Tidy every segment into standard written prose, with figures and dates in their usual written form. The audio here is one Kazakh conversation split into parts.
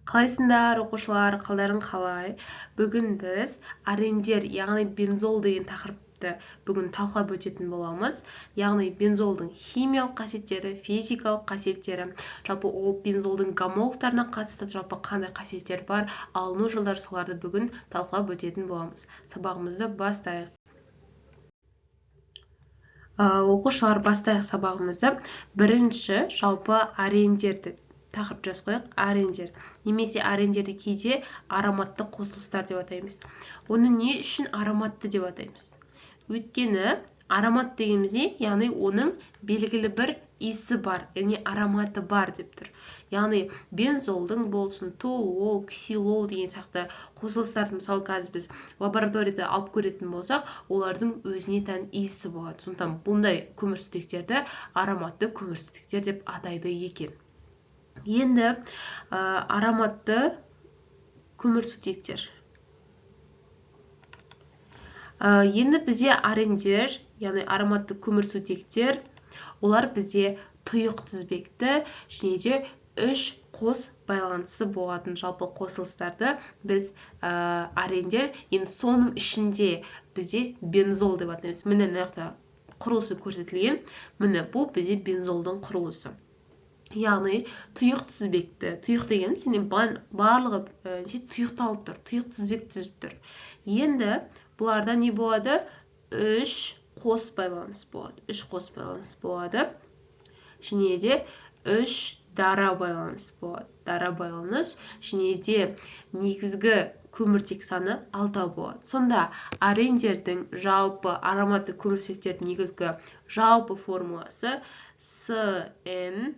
Қалайсыңдар оқушылар, қалдарың қалай? Бүгін біз арендер, яғни бензол деген тақырыпты бүгін талқылап өтетін боламыз. Яғни бензолдың химиялық қасиеттері, физикалық қасиеттері, жалпы ол бензолдың гомологтарына қатысты жалпы қандай қасиеттер бар, алыну жолдары, соларды бүгін талқылап өтетін боламыз. Сабағымызды бастайық. Оқушылар, бастайық сабағымызды. Бірінші жалпы арендерді тақырып жазып қояйық. Арендер немесе арендерді кейде ароматты қосылыстар деп атаймыз. Оны не үшін ароматты деп атаймыз? Өйткені аромат дегеніміз не? Яғни оның белгілі бір иісі бар, яғни ароматы бар деп тұр. Яғни бензолдың болсын, толол, ксилол деген сияқты қосылыстарды мысалы қазір біз лабораторияда алып көретін болсақ, олардың өзіне тән иісі болады. Сондықтан бұндай көмірсутектерді ароматты көмірсутектер деп атайды екен. Енді ароматты көмірсутектер. Енді бізде арендер, яғни ароматты көмірсутектер, олар бізде тұйық тізбекті және де үш қос байланысы болатын жалпы қосылыстарды біз арендер. Енді соның ішінде бізде бензол деп атаймыз. Міне мына жақта құрылысы көрсетілген. Міне бұл бізде бензолдың құрылысы. Яғни тұйық тізбекті. Тұйық деген сенен барлығы тұйықталып тұр, тұйық тізбек түзіп тұр. Енді бұларда не болады? Үш қос байланыс болады. Үш қос байланыс болады. Және де үш дара байланыс болады. Дара байланыс және де негізгі көміртек саны 6 болады. Сонда арендердің жалпы ароматты көміртектердің негізгі жалпы формуласы CN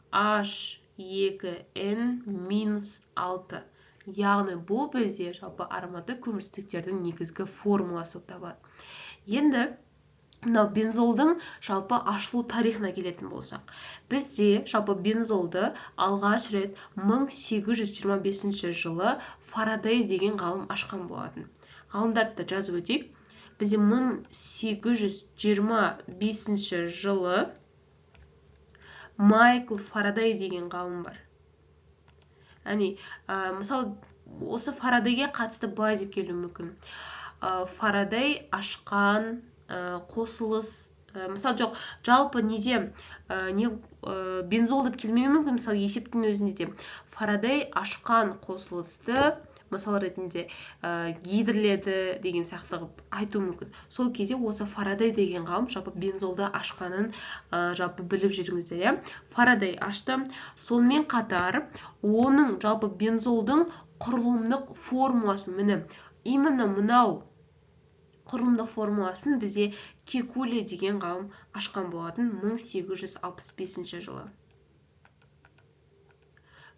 H2N-6. Яғни бұл бізде жалпы ароматты көмірсутектердің негізгі формуласы болып табылады. Енді мынау бензолдың жалпы ашылу тарихына келетін болсақ, бізде жалпы бензолды алғаш рет 1825 жылы Фарадей деген ғалым ашқан болатын. Ғалымдарды жазып өтейік. Бізде 1825 жылы Майкл Фарадей деген ғалым бар. Мысалы, осы Фарадейге қатысты былай деп келуі мүмкін. Фарадей ашқан қосылыс, мысалы жоқ, жалпы неде бензол деп келмеуі мүмкін, мысалы есептің өзінде де. Фарадей ашқан қосылысты мысал ретінде гидрледі деген сияқты айту мүмкін. Сол кезде осы Фарадей деген ғалым жалпы бензолды ашқанын жалпы біліп жүріңіздер. Фарадей ашты. Сонымен қатар оның жалпы бензолдың құрылымдық формуласын, міне именно мынау құрылымдық формуласын бізде Кекуле деген ғалым ашқан болатын 1865 жылы.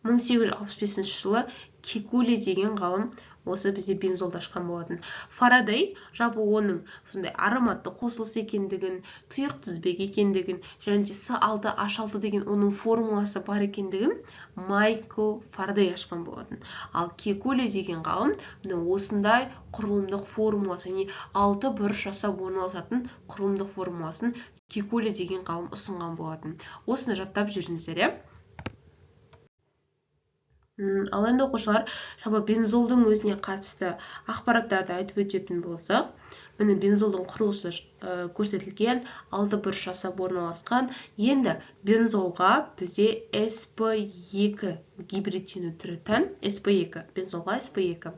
1865 жылы Кекуле деген ғалым осы бізде бензолды ашқан болатын. Фарадей жалпы оның сондай ароматты қосылыс екендігін, тұйық тізбек екендігін, және де С6H6 деген оның формуласы бар екендігін Майкл Фарадей ашқан болатын. Ал Кекуле деген ғалым осындай құрылымдық формуласы, яғни 6 бұрыш жасап орналасатын құрылымдық формуласын Кекуле деген ғалым ұсынған болатын. Осыны жаттап жүріңіздер. Ал енді оқушылар, жалпы бензолдың өзіне қатысты ақпараттарды айтып өтетін болсақ, міне бензолдың құрылысы көрсетілген, 6 бұрыш жасап орналасқан. Енді бензолға бізде sp2 гибридтену түрі тән, sp2, бензолға sp2.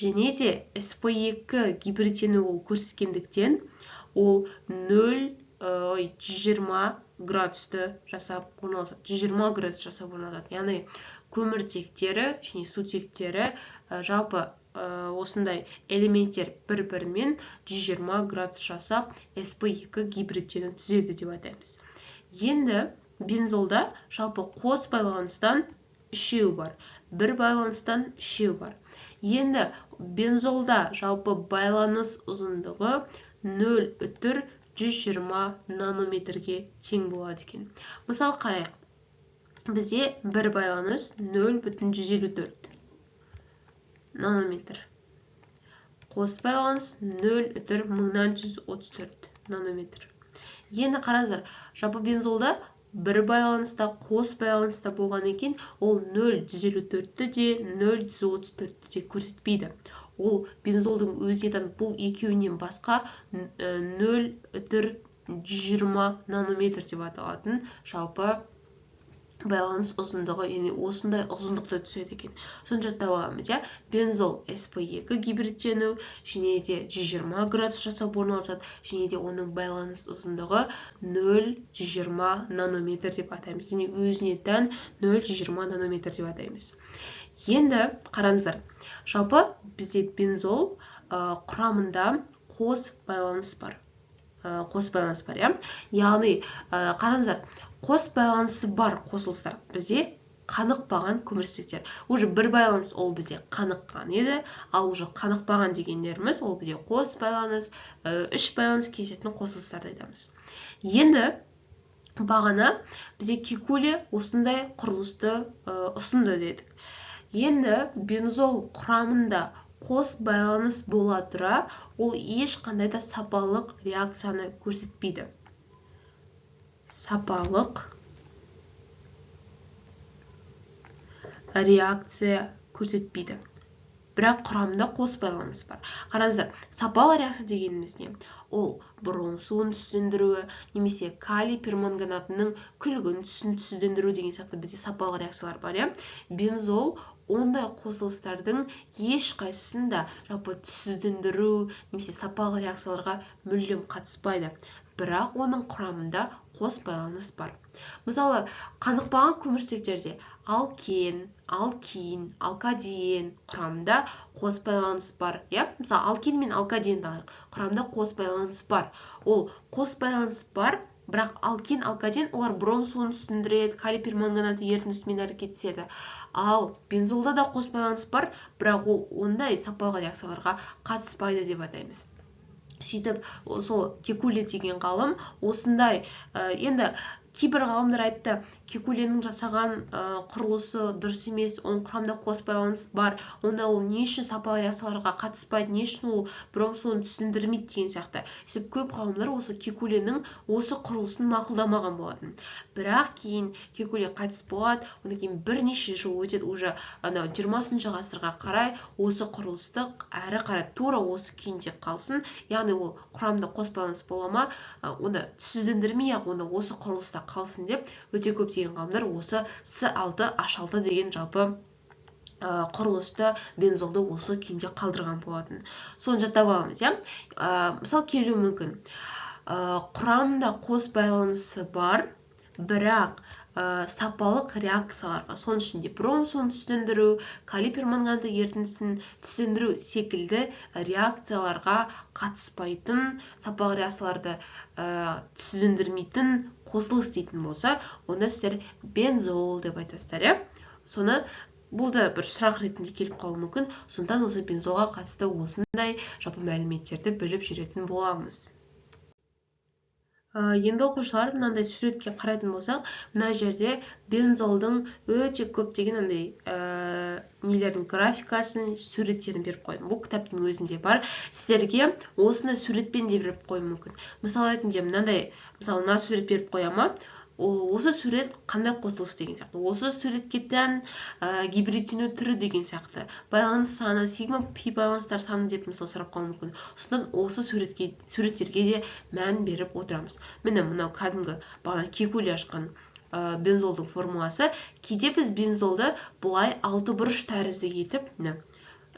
Және де sp2 гибридтену ол көрсеткендіктен, ол 120 градусты жасап орналасады. 120 градус жасап орналасады. Яғни көміртектері және сутектері жалпы осындай элементтер бір-бірімен 120 градус жасап sp2 гибридтену түзеді деп айтамыз. Енді бензолда жалпы қос байланыстан үшеу бар. Бір байланыстан үшеу бар. Енді бензолда жалпы байланыс ұзындығы 0,120 нанометрге тең болады екен. Мысалы қарайық. Бізде бір байланыс 0,154 нанометр. Қос байланыс 0,1134 нанометр. Енді қараңыздар, жалпы бензолда бір байланыста, қос байланыста болған екен, ол 0,154-ті де, 0,134-ті де көрсетпейді. Ол бензолдың өзінен бұл екеуінен басқа 0,120 нанометр деп аталатын жалпы байланыс ұзындығы, яғни осындай ұзындықты түседі екен. Соны жаттап аламыз, иә? Бензол sp2 гибридтену, және де 120 градус жасап орналасады, және де оның байланыс ұзындығы 0,120 нанометр деп атаймыз. Және өзіне тән 0,120 нанометр деп атаймыз. Енді қараңыздар, жалпы бізде бензол құрамында қос байланыс бар. иә? Яғни, қараңыздар, қос байланысы бар қосылыстар бізде қанықпаған көмірсутектер. Уже бір байланыс ол бізде қаныққан еді, ал уже қанықпаған дегендеріміз ол бізде қос байланыс, үш байланыс кезетін қосылыстарды айтамыз. Енді бағана бізде Кекуле осындай құрылысты ұсынды дедік. Енді бензол құрамында қос байланыс бола тұра, ол ешқандай да сапалық реакцияны көрсетпейді. Сапалық реакция көрсетпейді. Бірақ құрамында қос байланыс бар. Қараңыздар, сапалы реакция дегеніміз не? Ол бром суын түзендіруі, немесе калий перманганатының күлгін түсін түзендіру деген сияқты бізде сапалы реакциялар бар, иә? Бензол ондай қосылыстардың ешқайсысында жалпы түзендіру немесе сапалы реакцияларға мүлдем қатыспайды. Бірақ оның құрамында қос байланыс бар. Мысалы, қанықпаған көмірсутектерде алкен, алкин, алкадиен құрамында қос байланыс бар. Мысалы, алкен мен алкадиен құрамында қос байланыс бар. Ол қос байланыс бар, бірақ алкен, алкадиен олар бром суын түзендіреді, калий перманганаты ерітіндісімен әрекеттеседі. Ал бензолда да қос байланыс бар, бірақ ол ондай сапалы реакцияларға қатыспайды деп атаймыз. Сөйтіп, сол Кекуле деген ғалым осындай, енді кейбір ғалымдар айтты, Кекуленің жасаған құрылысы дұрыс емес, оның құрамында қос байланыс бар, онда ол не үшін сапалы реакцияларға қатыспайды, не үшін ол бром суын түсіндірмейді деген сияқты. Сөйтіп, көп ғалымдар осы Кекуленің осы құрылысын мақұлдамаған болатын. Бірақ кейін Кекуле қайтыс болады, одан кейін бірнеше жыл өтеді, уже 20-шы ғасырға қарай осы құрылысты әрі қарай тура осы күйінде қалсын, яғни ол құрамында қос байланыс бола ма, оны түсіндірмей ақ, оны осы құрылыста қалсын деп өте көптеген ғалымдар осы С6H6 деген жалпы құрылысты бензолды осы күйінде қалдырған болатын. Соны жаттап аламыз, иә? Мысалы, келуі мүмкін. Құрамында қос байланысы бар, бірақ сапалық реакцияларға, соның ішінде бром суын түзендіру, калий перманганаты ерітіндісін түзендіру секілді реакцияларға қатыспайтын, сапалық реакцияларды түзендірмейтін қосылыс дейтін болса, онда сіздер бензол деп айтасыздар, иә? Соны бұл да бір сұрақ ретінде келіп қалуы мүмкін, сондықтан осы бензолға қатысты осындай жалпы мәліметтерді біліп жүретін боламыз. Енді оқушылар, мынандай суретке қарайтын болсақ, мына жерде бензолдың өте көптеген нелердің графикасын, суреттерін беріп қойдым. Бұл кітаптың өзінде бар. Сіздерге осындай суретпен де беріп қою мүмкін. Мысалы ретінде мынандай, мысалы мына сурет беріп қояма, осы сурет қандай қосылыс деген сияқты. Осы суретке тән гибридтену түрі деген сияқты. Байланыс саны, сигма пи байланыстар саны деп мысалы сұрап қалуы мүмкін. Сондықтан осы суреттерге де мән беріп отырамыз. Міне мынау кәдімгі бағана Кекуле ашқан бензолдың формуласы. Кейде біз бензолды бұлай 6 бұрыш тәрізді етіп,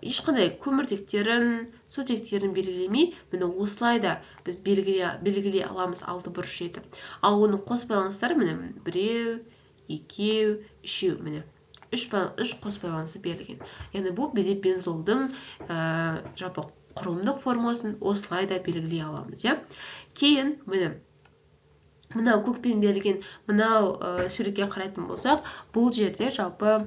ешқандай көміртектерін, сутектерін белгілемей, міне осылайда біз белгілей аламыз 6 бұрыш етіп. Ал оның қос байланыстары міне 1, 2, 3, міне 3 қос байланысы берілген. Яғни бұл бізде бензолдың жалпы құрылымдық формуласын осылайда белгілей аламыз, иә? Кейін міне мынау көкпен берілген мынау суретке қарайтын болсақ, бұл жерде жалпы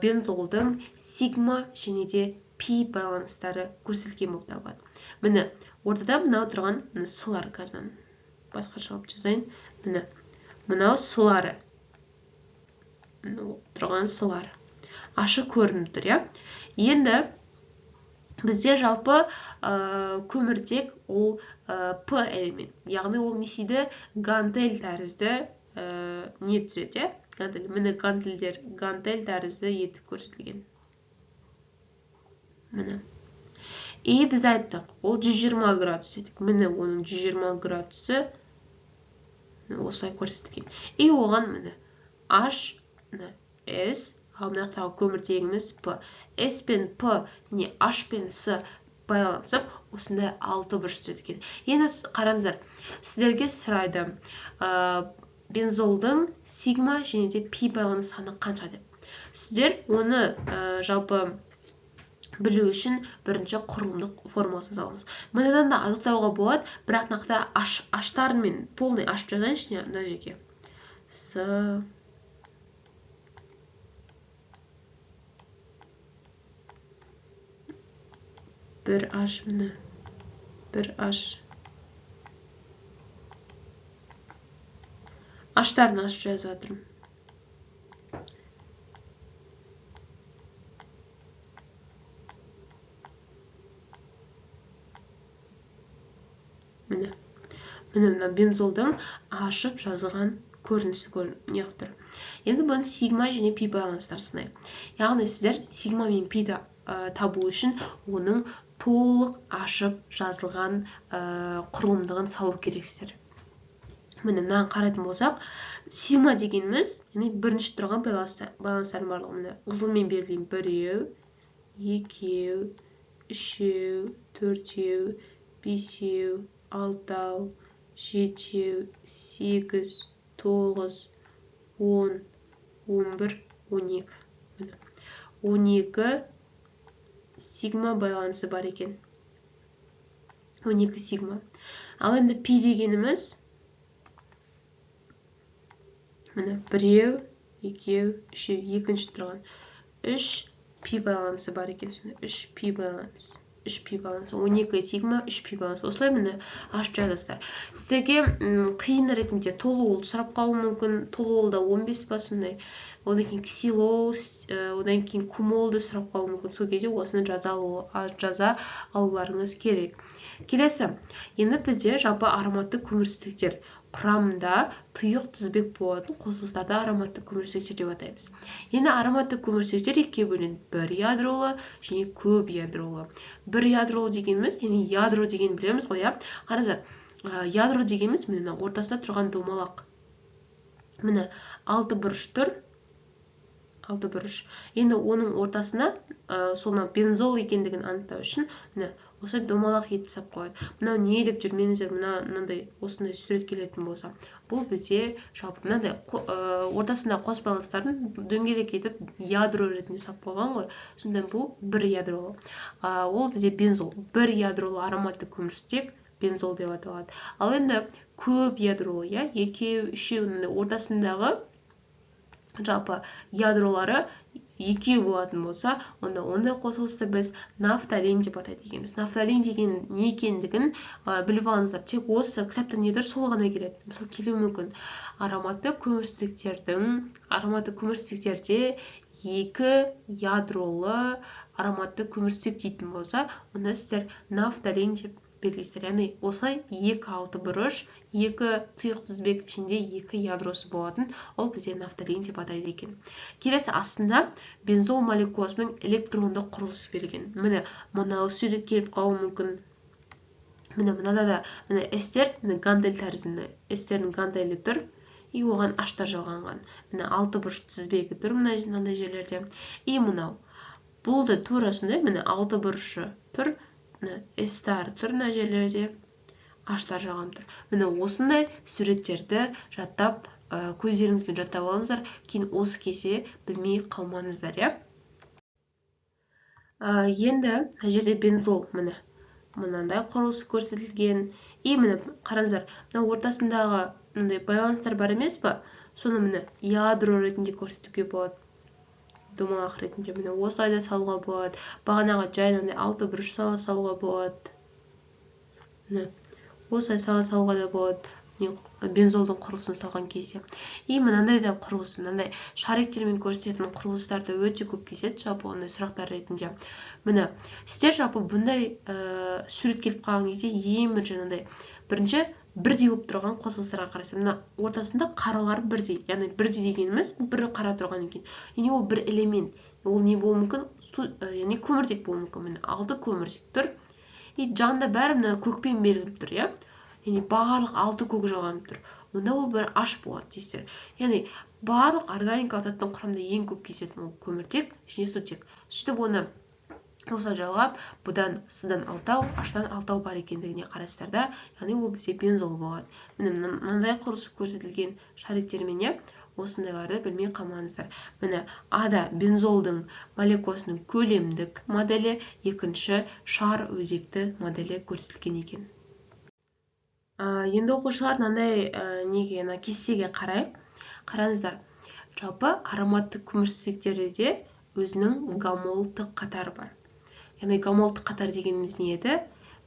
бензолдың сигма және де пи байланыстары көрсетілген болып табылады. Міне, ортада мынау тұрған сылар газдан. Басқашалап жазайын. Міне, мынау сылары. Тұрған сылары. Ашық көрініп тұр, иә? Енді бізде жалпы көміртек ол П элемент. Яғни ол несейді гантель тәрізді не түзеді, гантель. Міне гантельдер гантель тәрізді етіп көрсетілген. Міне. И біз айттық, ол 120 градус дедік. Міне оның 120 градусы осылай көрсетілген. И оған міне H, S, ал мынақтағы көміртегіміз P. S пен P не H пен S байланысып, осындай 6 бұрыш түзеткен. Енді қараңыздар, сіздерге сұрайды, бензолдың сигма және де пи байланыс саны қанша деп. Сіздер оны жалпы білу үшін бірінші құрылымдық формуласын саламыз. Мынадан да анықтауға болады, бірақ нақты аштарын мен полный ашып жазайыншы мына жерге. С бір H міне. Бір H. Аштарын ашып жазып жатырмын. Міне. Мына бензолдың ашып жазылған көрінісі неғып тұр. Енді бұны сигма және пи байланыстар сынайды. Яғни сіздер сигма мен пиді табу үшін оның толық ашып жазылған құрылымдығын салу керексіздер. Міне мынаны қарайтын болсақ, сигма дегеніміз бірінші тұрған байланыстардың барлығы. Міне қызылмен берілген 1, 2, 3, 4, 5, 6, 7, 8, 9, 10, 11, 12. 12 сигма байланысы бар екен. 12 сигма. Ал енді пи дегеніміз міне 1, 2, 3, екінші тұрған 3 пи байланысы бар екен. 3 пи байланысы. 3 пи байланысы. 12 сигма, 3 пи байланысы. Осылай міне ашып жазасыздар. Сіздерге қиын ретінде толуол сұрап қалуы мүмкін. Толуолда 15 ба сондай. Одан кейін ксилол, одан кейін кумолды сұрап қалуы мүмкін. Сол кезде осыны жаза алуларыңыз керек. Келесі, енді бізде жалпы ароматты көмірсутектер құрамында тұйық тізбек болатын қосылыстарды ароматты көмірсутектер деп атаймыз. Енді ароматты көмірсутектер екіге бөлінеді. Бір ядролы және көп ядролы. Бір ядролы дегеніміз, яғни ядро деген білеміз ғой, иә. Қараңыздар, ядро дегеніміз міне ортасында тұрған домалақ. Міне 6 бұрыш тұр. 6 бұрыш. Енді оның ортасына солна бензол екендігін анықтау үшін міне осы домалақ етіп сап қойды. Мынау не деп жүрмеңіздер, мынандай осындай сурет келетін болса. Бұл бізде жалпы мынандай ортасында қос байланыстарын дөңгелек етіп ядро ретінде сап қойған ғой. Сонда бұл бір ядролы. Ол бізде бензол. Бір ядролы ароматты көмірсутек бензол деп аталады. Ал енді көп ядролы, иә, 2, 3 ортасындағы жалпы ядролары 2 болатын болса, онда ондай қосылысты біз нафталин деп атайды екенбіз. Нафталин деген не екендігін біліп алыңыздар. Тек осы кітапта не тұр, сол ғана келеді. Мысалы, келуі мүмкін. Ароматты көмірсутектерде 2 ядролы ароматты көмірсутек дейтін болса, онда сіздер нафталин деп белгілейсіздер. Яғни осылай 2-6 бұрыш, 2 тұйық тізбек ішінде 2 ядросы болатын, ол бізде нафталин деп атайды екен. Келесі астында бензол молекуласының электрондық құрылысы берілген. Міне мынау сурет келіп қалуы мүмкін. Міне мынада да міне эстер, міне гантель тәрізді. Эстердің гантелі тұр, и оған аштар жалғанған. Міне 6 бұрыш тізбегі тұр мынандай жерлерде. И мынау. Бұл да тура сондай, міне 6 бұрышы тұр. Эстар тұр мына жерлерде, аштар жағам тұр. Міне осындай суреттерді жаттап, көздеріңізбен жаттап алыңыздар, кейін осы кесе білмей қалмаңыздар, иә. Енді мына жерде бензол, міне мынандай құрылысы көрсетілген. И міне қараңыздар, мына ортасындағы мындай байланыстар бар емес пе? Соны міне ядро ретінде көрсетуге болады. Домалақ ретінде міне осылай да салуға болады. Бағанаға жайдан 6 бұрыш салуға болады. Міне осылай салуға да болады. Бензолдың құрылысын салған кезде. И мынандай да құрылысы, мынандай шариктермен көрсететін құрылыстарды өте көп кездеседі, жалпы ондай сұрақтар ретінде. Міне сіздер жалпы бұндай сурет келіп қалған кезде ең бірінші бірінші бірдей болып тұрған қосылыстарға қарайсыз. Мына ортасында қаралар бірдей. Яғни бірдей дегеніміз бір қара тұрған екен. Яғни ол бір элемент. Ол не болуы мүмкін? Яғни көміртек болуы мүмкін. Міне 6 көміртек тұр. И жанында бәрі мына көкпен беріліп тұр, иә? Яғни барлық 6 көк жалғанып тұр. Онда ол бір аш болады дейсіздер. Яғни барлық органикалық заттың құрамында ең көп кездесетін ол көміртек және сутек. Сөйтіп оны осылай жалғап, бұдан С-дан 6, H-тан 6 бар екендігіне қарайсыздар да, яғни ол бізде бензол болады. Міне мынандай құрылыс көрсетілген шариктермен осындайларды білмей қалмаңыздар. Міне А-да бензолдың молекуласының көлемдік моделі, екінші шар өзекті моделі көрсетілген екен. Енді оқушылар мынандай кестеге қараңыздар. Жалпы ароматты көмірсутектерде өзінің гомологтық қатары бар. Яғни гомологтық қатар дегеніміз не еді?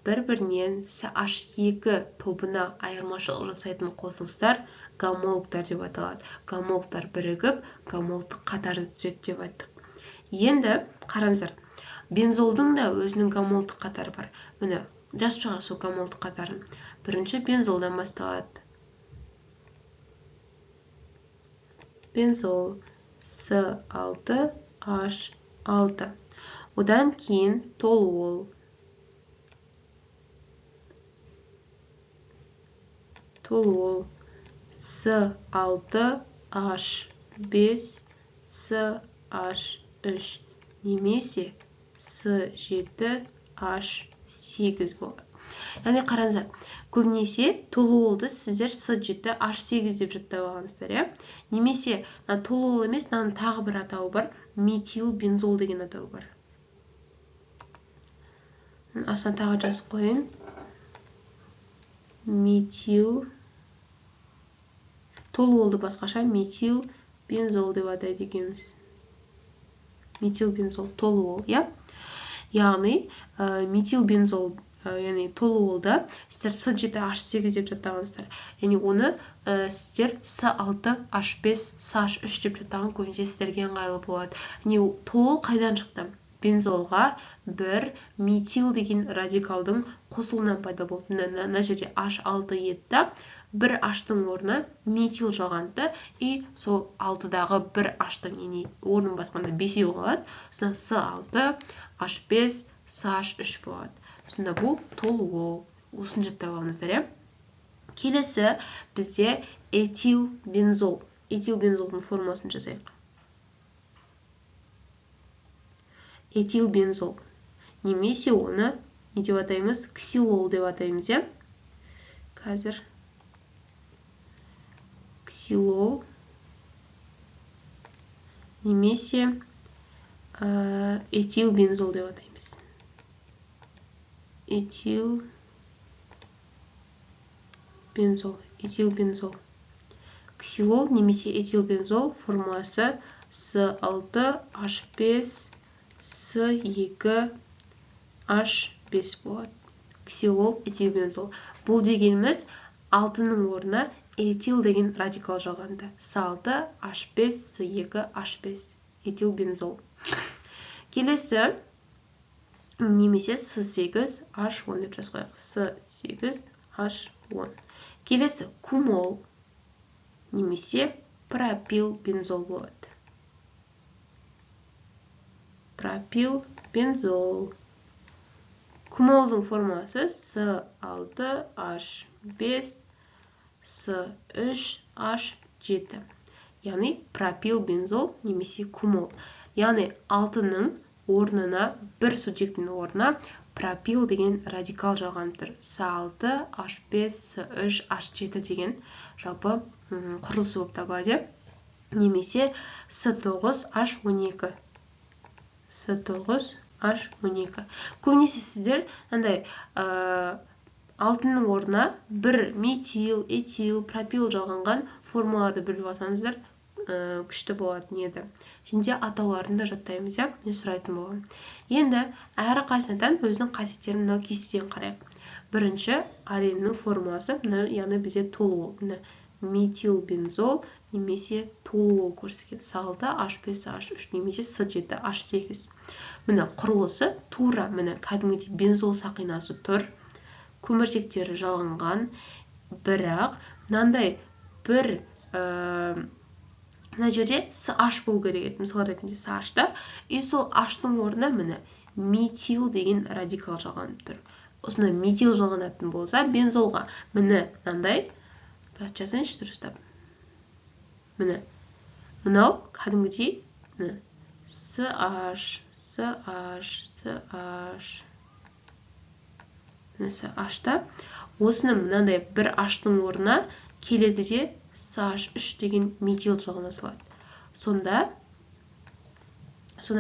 Бір-бірінен CH2 тобына айырмашылық жасайтын қосылыстар гомологтар деп аталады. Гомологтар бірігіп, гомологтық қатарды түзеді деп айттық. Енді қараңыздар, бензолдың да өзінің гомологтық қатары бар. Міне, жазып шығайық сол гомологтық қатарын. Бірінші бензолдан басталады. Бензол С6H6. Одан кейін толуол. Толуол С6H5, CH3 немесе С7H8 болады. Яғни қараңыздар, көбінесе толуолды сіздер С7H8 деп жаттап алғансыздар, иә? Немесе толуол емес, тағы бір атауы бар, метил бензол деген атауы бар. Астына тағы жазып қойын. Метил, толуолды басқаша метил бензол деп атайды екенбіз. Метил бензол, толуол, иә? Яғни метил бензол, яғни толуолда сіздер С7H8 деп жаттағансыздар. Яғни оны сіздер С6H5, CH3 деп жаттаған көбінесе сіздерге ыңғайлы болады. Яғни толуол қайдан шықты? Бензолға бір метил деген радикалдың қосылуынан пайда болды. Мына жерде H6 еді, бір H-тың орнына метил жалғанды, и сол 6-дағы бір H-тың орнын басқанда 5-еу қалады. Сонда С6H5, CH3 болады. Сонда бұл толуол. Осын жаттап алыңыздар, иә? Келесі бізде этил бензол. Этил бензолдың формуласын жазайық. Этил бензол. Немесе оны не деп атаймыз? Ксилол деп атаймыз, иә? Қазір ксилол немесе этил бензол деп атаймыз. Этил бензол. Ксилол немесе этил бензол формуласы С6H5, С2H5 болады. Ксилол, этил бензол. Бұл дегеніміз 6-ның орнына этил деген радикал жалғанды. С6H5, С2H5, этил бензол. Келесі немесе С8H10 деп жазып қояйық. С8H10. Келесі кумол немесе пропил бензол болады. Пропил бензол. Кумолдың формуласы С6H5, С3H7. Яғни пропил бензол немесе кумол. Яғни 6-ның орнына, бір сутектің орнына пропил деген радикал жалғанып тұр. С6H5, С3H7 деген жалпы құрылысы болып табылады. Немесе С9H12. С9H12. Көбінесе сіздер 6-ның орнына бір метил, этил, пропил жалғанған формулаларды біліп алсаңыздар күшті болады еді. Және атауларын да жаттаймыз, иә? Не сұрайтын болған. Енді әрі қайсыдан өзінің қасиеттерін мынау кестеден қарайық. Бірінші ареннің формуласы, яғни бізде толуол. Метил бензол немесе толуол көрсеткен. С6H5, CH3 немесе С7H8. Міне құрылысы тура, міне кәдімгідей бензол сақинасы тұр. Көміртектері жалғанған. бірақ мынандай бір мына жерде CH болу керек еді, мысал ретінде CH та, и сол H-тың орнына міне метил деген радикал жалғанып тұр. Осындай метил жалғанатын болса, бензолға міне мынандай жазайыншы дұрыстап. Міне мынау кәдімгідей CH та осыны мынандай бір H-тың орнына келеді де CH3 деген метил жағына салады. Сонда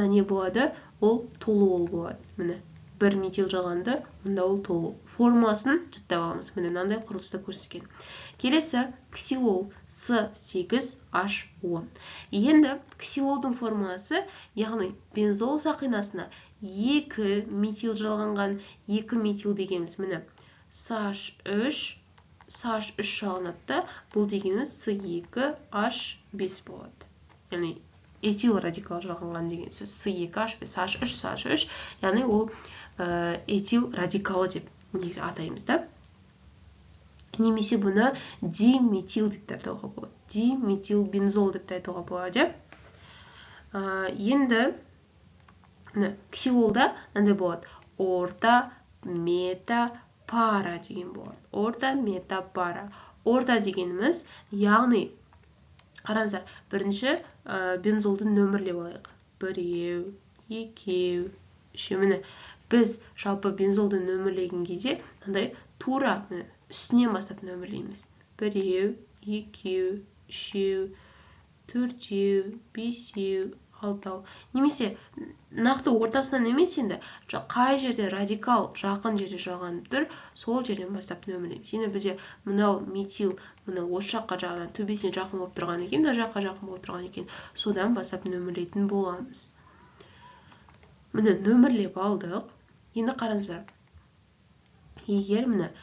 не болады? Ол толуол болады. Міне бір метил жағанды, мұнда ол толу. Формуласын жаттап аламыз. Міне мынандай құрылыста көрсеткен. Келесі ксилол C8H10. Енді ксилолдың формуласы, яғни бензол сақинасына 2 метил жалғанған 2 метил дегеніміз міне CH3 жалғанады, бұл дегеніміз C2H5 болады. Яғни этил радикал жалғанған деген сөз C2H5, CH3, яғни ол этил радикалы деп негізі атаймыз да. Немесе бұны диметил деп айтуға болады. Диметил бензол деп айтуға болады. Енді ксилолда мынандай болады. Орта, мета, пара деген болады. Орта, мета, пара. Орта дегеніміз, яғни қараңыздар, бірінші бензолды нөмірлеп алайық. 1, 2, 3. Міне біз жалпы бензолды нөмірлеген кезде мынандай тура үстінен бастап нөмірлейміз. 1, 2, 3, 4, 5, 6. Немесе нақты ортасынан емес енді қай жерде радикал жақын жерде жалғанып тұр, сол жерден бастап нөмірлейміз. Енді бізде мынау метил, мына осы жаққа жағынан төбесіне жақын болып тұрған екен, мына жаққа жақын болып тұрған екен. Содан бастап нөмірлейтін боламыз. Міне нөмірлеп алдық. Енді қараңыздар. Егер міне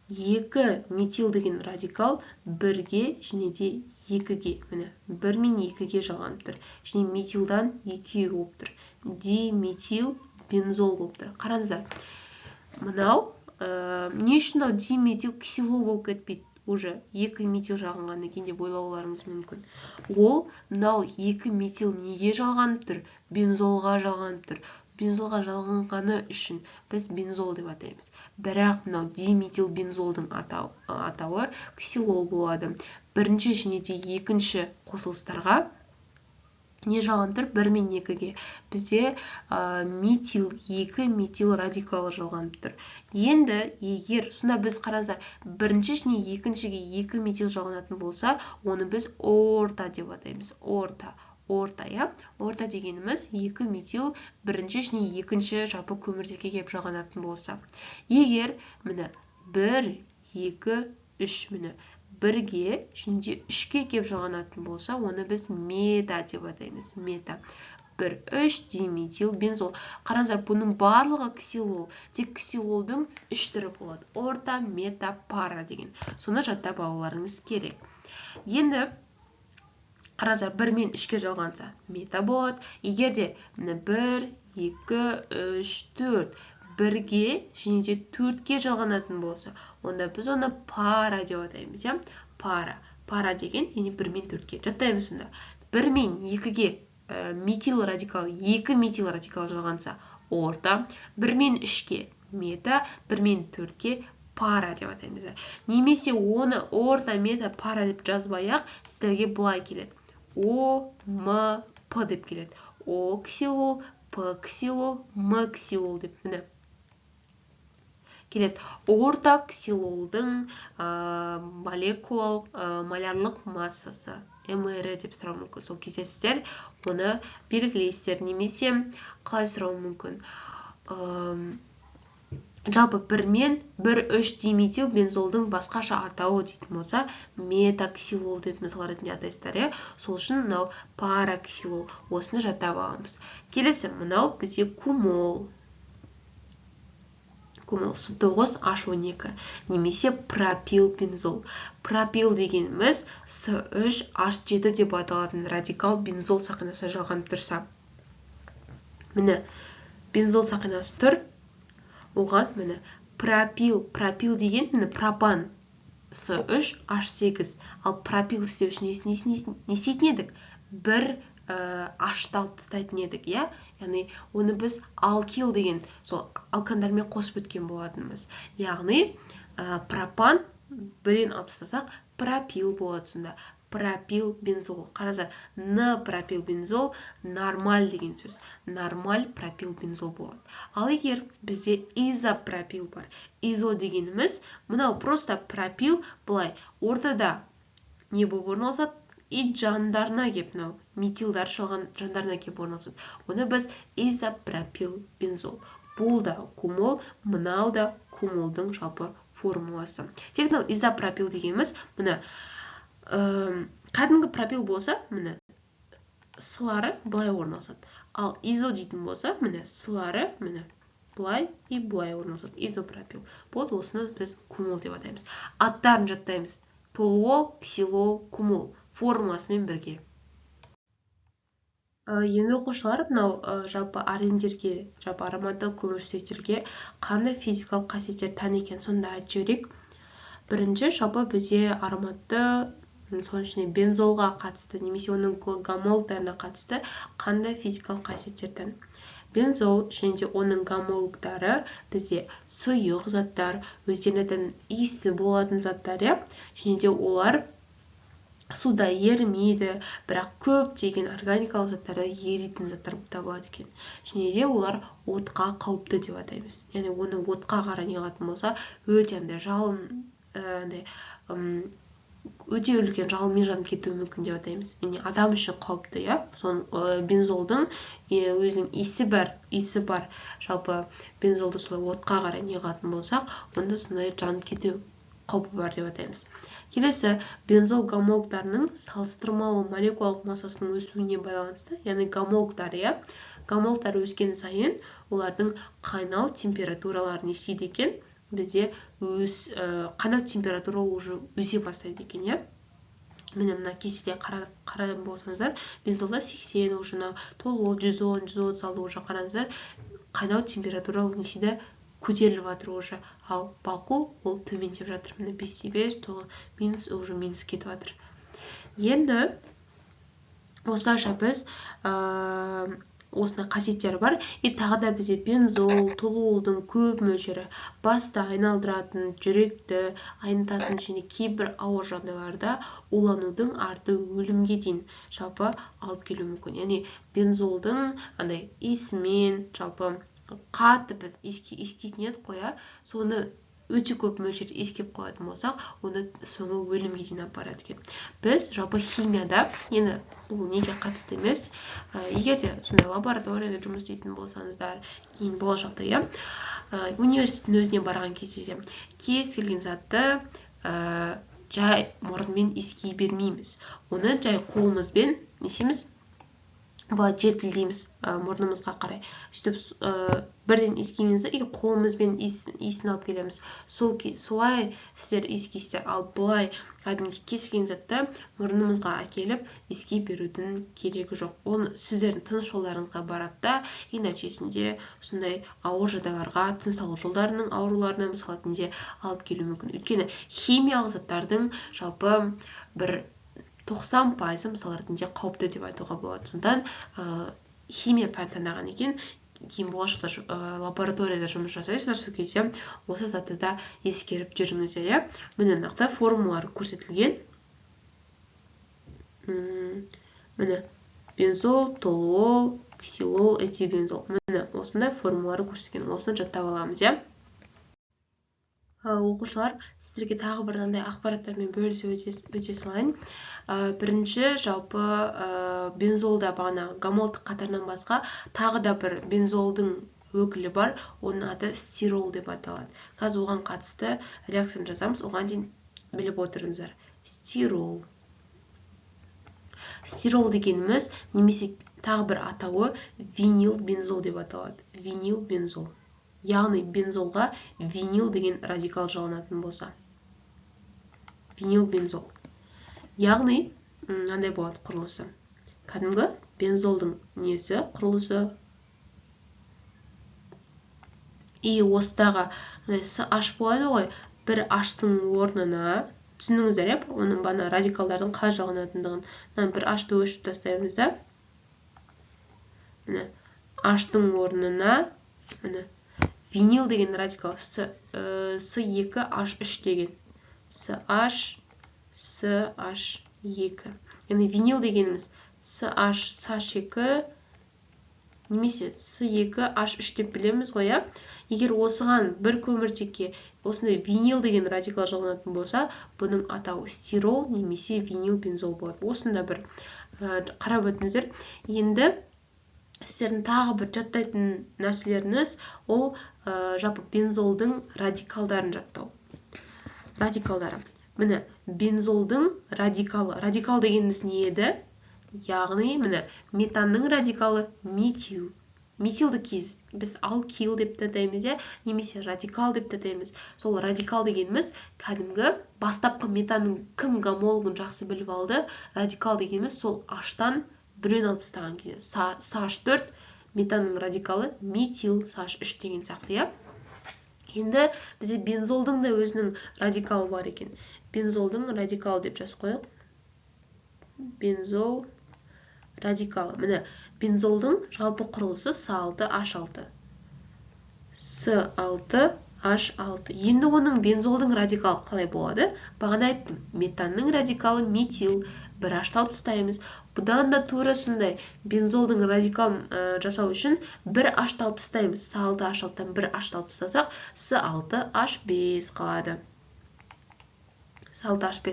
2 метил деген радикал 1-ге және де 2-ге, міне 1 мен 2-ге жалғанып тұр. Және метилдан 2 болып тұр. Диметил бензол болып тұр. Қараңыздар. Мынау не үшін диметил ксилол болып кетпейді? Уже 2 метил жалғанған екен деп ойлауларыңыз мүмкін. Ол мынау 2 метил неге жалғанып тұр? Бензолға жалғанып тұр. Бензолға жалғанғаны үшін біз бензол деп атаймыз. Бірақ мынау диметил бензолдың атауы ксилол болады. Бірінші және де екінші қосылыстарға не жалғанып тұр? 1 мен 2-ге. Бізде метил 2 метил радикалы жалғанып тұр. Енді егер сонда біз қараңыздар, бірінші және екіншіге 2 метил жалғанатын болса, оны біз орта деп атаймыз. Орта, я? Орта дегеніміз 2 метил бірінші және екінші жалпы көміртекке келіп жалғанатын болса. Егер міне 1, 2, 3 міне 1-ге және де 3-ге келіп жалғанатын болса, оны біз мета деп атаймыз. Мета. 1, 3 диметил бензол. Қараңыздар, бұның барлығы ксилол. Тек ксилолдың 3 түрі болады. Орта, мета, пара деген. Соны жаттап алуларыңыз керек. Енді қараңыздар, 1 мен 3-ге жалғанса мета болады. Егер де 1, 2, 3, 4 1-ге және де 4-ге жалғанатын болса, онда біз оны пара деп атаймыз. Пара деген, яғни 1 мен 4-ге. Жаттаймыз сонда. 1 мен 2-ге метил радикал, 2 метил радикал жалғанса орта, 1 мен 3-ге мета, 1 мен 4-ге пара деп атаймыз. Немесе оны орта, мета, пара деп жазбай-ақ, сіздерге бұлай келеді. О, М, П деп келеді. О ксилол, П ксилол, М ксилол деп міне келеді. Орта ксилолдың молярлық массасы МР деп сұрау мүмкін. Сол кезде сіздер оны белгілейсіздер, немесе қалай сұрау мүмкін. Жалпы 1 мен 1,3 диметил бензолдың басқаша атауы дейтін болса, метаксилол деп мысал ретінде атайсыздар. Сол үшін мынау параксилол. Осыны жаттап аламыз. Келесі мынау бізде кумол. Кумол C9H12 немесе пропил бензол. Пропил дегеніміз C3H7 деп аталатын радикал бензол сақинасы жалғанып тұрса. Міне бензол сақинасы тұр. Оған міне пропил деген міне пропан С3H8. Ал пропил істеу үшін не істейтін едік? Бір H-ты алып тастайтын едік, иә? Яғни, оны біз алкил деген, сол алкандармен қосып өткен болатынбыз. Яғни, пропан бірден алып тастасақ, пропил болады сонда. Пропил бензол. Қараңыздар, пропил бензол нормаль деген сөз. Нормаль пропил бензол болады. Ал егер бізде изопропил бар. Изо дегеніміз, мынау просто пропил былай ортада не болып орналасады? И жандарына кеп, мынау метилдар шалған жандарына кеп орналасады. Оны біз изопропил бензол. Бұл да кумол, мынау да кумолдың жалпы формуласы. Тек мынау изопропил дегеніміз, мына кәдімгі пропил болса, міне сылары былай орналасады. Ал изо дейтін болса, міне сылары міне былай и былай орналасады. Изопропил. Бұл осыны біз кумол деп атаймыз. Аттарын жаттаймыз. Толуол, ксилол, кумол формуласымен бірге. Енді оқушылар мынау жалпы арендерге, жалпы ароматты көмірсутектерге қандай физикалық қасиеттер тән екен сонда айтып жіберейік. Бірінші, жалпы бізде ароматты соның ішіне бензолға қатысты, немесе оның гомологтарына қатысты қандай физикалық қасиеттер тән. Бензол және оның гомологтары бізде сұйық заттар, өздерінен иісі болатын заттар, және де олар суда ерімейді, бірақ көптеген органикалық заттарда еритін заттар табылады екен. Және де олар отқа қауіпті деп атаймыз. Яғни оны отқа қарай неғатын болса, өте жалын, өте үлкен жалынмен жанып кетуі мүмкін деп атаймыз. Яғни адам үшін қауіпті, иә? Сон бензолдың өзінің иісі бар. Жалпы бензолды солай отқа қарай неғатын болсақ, онда сондай жанып кету қаупі бар деп атаймыз. Келесі, бензол гомологтарының салыстырмалы молекулалық массасының өсуіне байланысты, яғни гомологтар өскен сайын, олардың қайнау температуралары не істейді екен? Бізде қайнау температура уже өсе бастайды екен, иә? Міне мына кестеде қарайтын болсаңыздар, бензолда 80 уже, толуол 110, 130 уже қараңыздар, қайнау температура не істейді? Көтеріліп жатыр уже. Ал балқу ол төмендеп жатыр. Міне 5-5, минус уже минус кетіп жатыр. Енді осылайша біз осындай қасиеттері бар. И тағы да бізде бензол, толуолдың көп мөлшері басты айналдыратын, жүректі айнытатын және кейбір ауыр жағдайларда уланудың арты өлімге дейін жалпы алып келуі мүмкін. Яғни бензолдың андай иісімен жалпы қатты біз ескейтін едік қой, соны өте көп мөлшерде ескеп қоятын болсақ, оны соңы өлімге дейін апарады екен. Біз жалпы химияда, енді бұл неге қатысты емес, егер де сондай лабораторияда жұмыс істейтін болсаңыздар, кейін болашақта, университеттің өзіне барған кезде кез келген затты жай мұрынмен иіскей бермейміз. Оны жай қолымызбен несеміз? Былай желпілдейміз мұрнымызға қарай. Сөйтіп бірден иіскейміз, қолымызбен иісін алып келеміз. Солай сіздер иіскейсіздер. Ал былай кәдімгі кез келген затты мұрнымызға әкеліп иіскей берудің керегі жоқ. Оны сіздердің тыныс жолдарыңызға барады да, нәтижесінде сондай ауыр жағдайларға, тыныс алу жолдарының ауруларына мысалы ретінде алып келуі мүмкін. Өйткені химиялық заттардың жалпы бір 90% мысалы ретінде қауіпті деп айтуға болады. Сондан химия пәнін таңдаған екен, кейін болашақта лабораторияда жұмыс жасайсыздар, сол кезде осы затты да ескеріп жүріңіздер. Міне нақты формулалары көрсетілген. Міне бензол, толуол, ксилол, этилбензол. Міне осындай формулалары көрсетілген. Осыны жаттап аламыз, оқушылар, сіздерге тағы бір ақпараттармен бөлісіп өте салайын. Бірінші, жалпы бензолда бағана гомологтық қатарынан басқа тағы да бір бензолдың өкілі бар, оның аты стирол деп аталады. Қазір оған қатысты реакцияны жазамыз, оған дейін біліп отырыңыздар. Стирол. Стирол дегеніміз, немесе тағы бір атауы винил бензол деп аталады. Винил бензол. Яғни бензолға винил деген радикал жалынатын болса. Винил бензол. Яғни, қандай болады құрылысы? Кәдімгі бензолдың несі құрылысы. И осыдағы H болады ғой, бір H-тың орнына түсіндіңіздер, иә? Оның бана радикалдардың қай жағынатындығын. Бір H-ты өшіп тастаймыз да. Міне, H-тың орнына міне винил деген радикал S2H3 деген. SH2. Яғни винил дегеніміз SH2 немесе S2H3 деп білеміз ғой, иә? Егер осыған бір көміртекке осындай винил деген радикал жағылатын болса, бұның атауы стирол немесе винил бензол болады. Осында бір қарап өтіңіздер. Енді сіздердің тағы бір жаттайтын нәрселеріңіз ол жалпы бензолдың радикалдарын жаттау. Радикалдары. Міне, бензолдың радикалы. Радикал дегеніміз не еді? Яғни, міне, метанның радикалы метил. Метилді біз алкил деп атаймыз, немесе радикал деп атаймыз. Сол радикал дегеніміз кәдімгі бастапқы метанның кім гомологын жақсы біліп алды. Радикал дегеніміз сол H-тан біреуін алып тастаған кезде. SH4 метанның радикалы метил SH3 деген сияқты, иә? Енді бізде бензолдың да өзінің радикалы бар екен. Бензолдың радикалы деп жазып қойық. Бензол радикалы. Міне, бензолдың жалпы құрылысы S6H6. S6H6. Енді оның бензолдың радикалы қалай болады? Бағана айттым, метанның радикалы метил. Бір H-ты алып тастаймыз. Бұдан да тура сондай бензолдың радикалын жасау үшін бір H-ты алып тастаймыз. S6H6-тан бір H-ты алып тастасақ, S6H5 қалады. S6H5.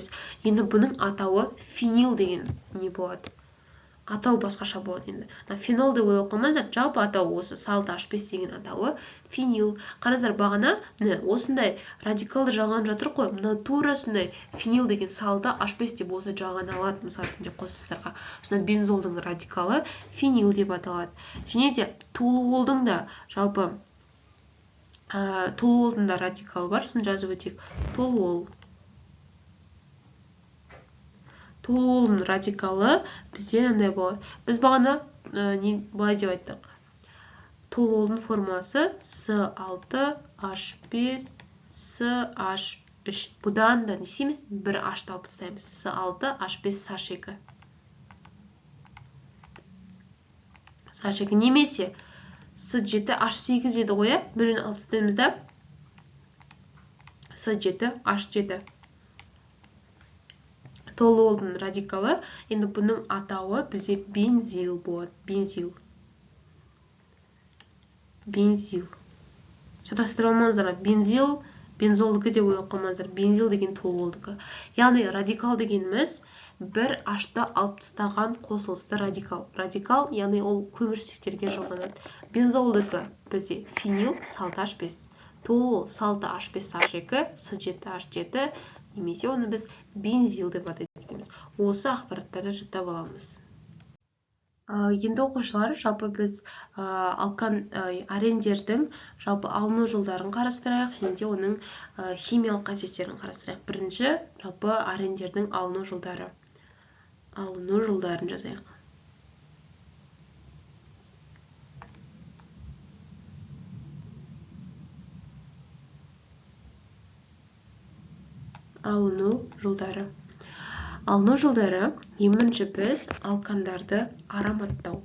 Енді бұның атауы фенил деген не болады? Атау басқаша болады енді. Фенол деп ойлап қоймаңыздар, жалпы атауы осы S6H5 деген атауы фенил. Қараңыздар, бағана осындай радикалды жалған жатыр қой. Мына тура сондай фенил деген S6H5 деп осы жалған алады, мысалы ретінде қосыстарға. Сонда бензолдың радикалы фенил деп аталады. Және де толуолдың да жалпы толуолдың да радикалы бар. Соны жазып өтейік. Толуол. Толуолдың радикалы бізде мынандай болады. Біз бағана былай деп айттық. Толуолдың формасы S6H5 SH3. Бұдан да не істейміз? Бір H-ты алып тастаймыз. S6H5 SH2. SH2 немесе S7H8 еді ғой, бірін алып тастаймыз да. S7H7. Толуолдың радикалы, енді бұның атауы бізде бензил болады. Бензил. Шатастыра алмаңыздар. Бензил, бензолдікі деп ойлап қоймаңыздар. Бензил деген толуолдікі. Яғни радикал дегеніміз бір H-ты алып тастаған қосылысты радикал. Радикал, яғни ол көмірсутектерге жалғанады. Бензолдікі бізде фенил S6H5. Толуол S6H5 SH2, S7H7, немесе оны біз бензил деп атаймыз. Осы ақпараттарды жаттап аламыз. Енді оқушылар, жалпы біз арендердің жалпы алыну жолдарын қарастырайық, және де оның химиялық қасиеттерін қарастырайық. Бірінші, жалпы арендердің алыну жолдары. Алыну жолдарын жазайық. Алыну жолдары. Алыну жолдары, ең бірінші біз алкандарды ароматтау.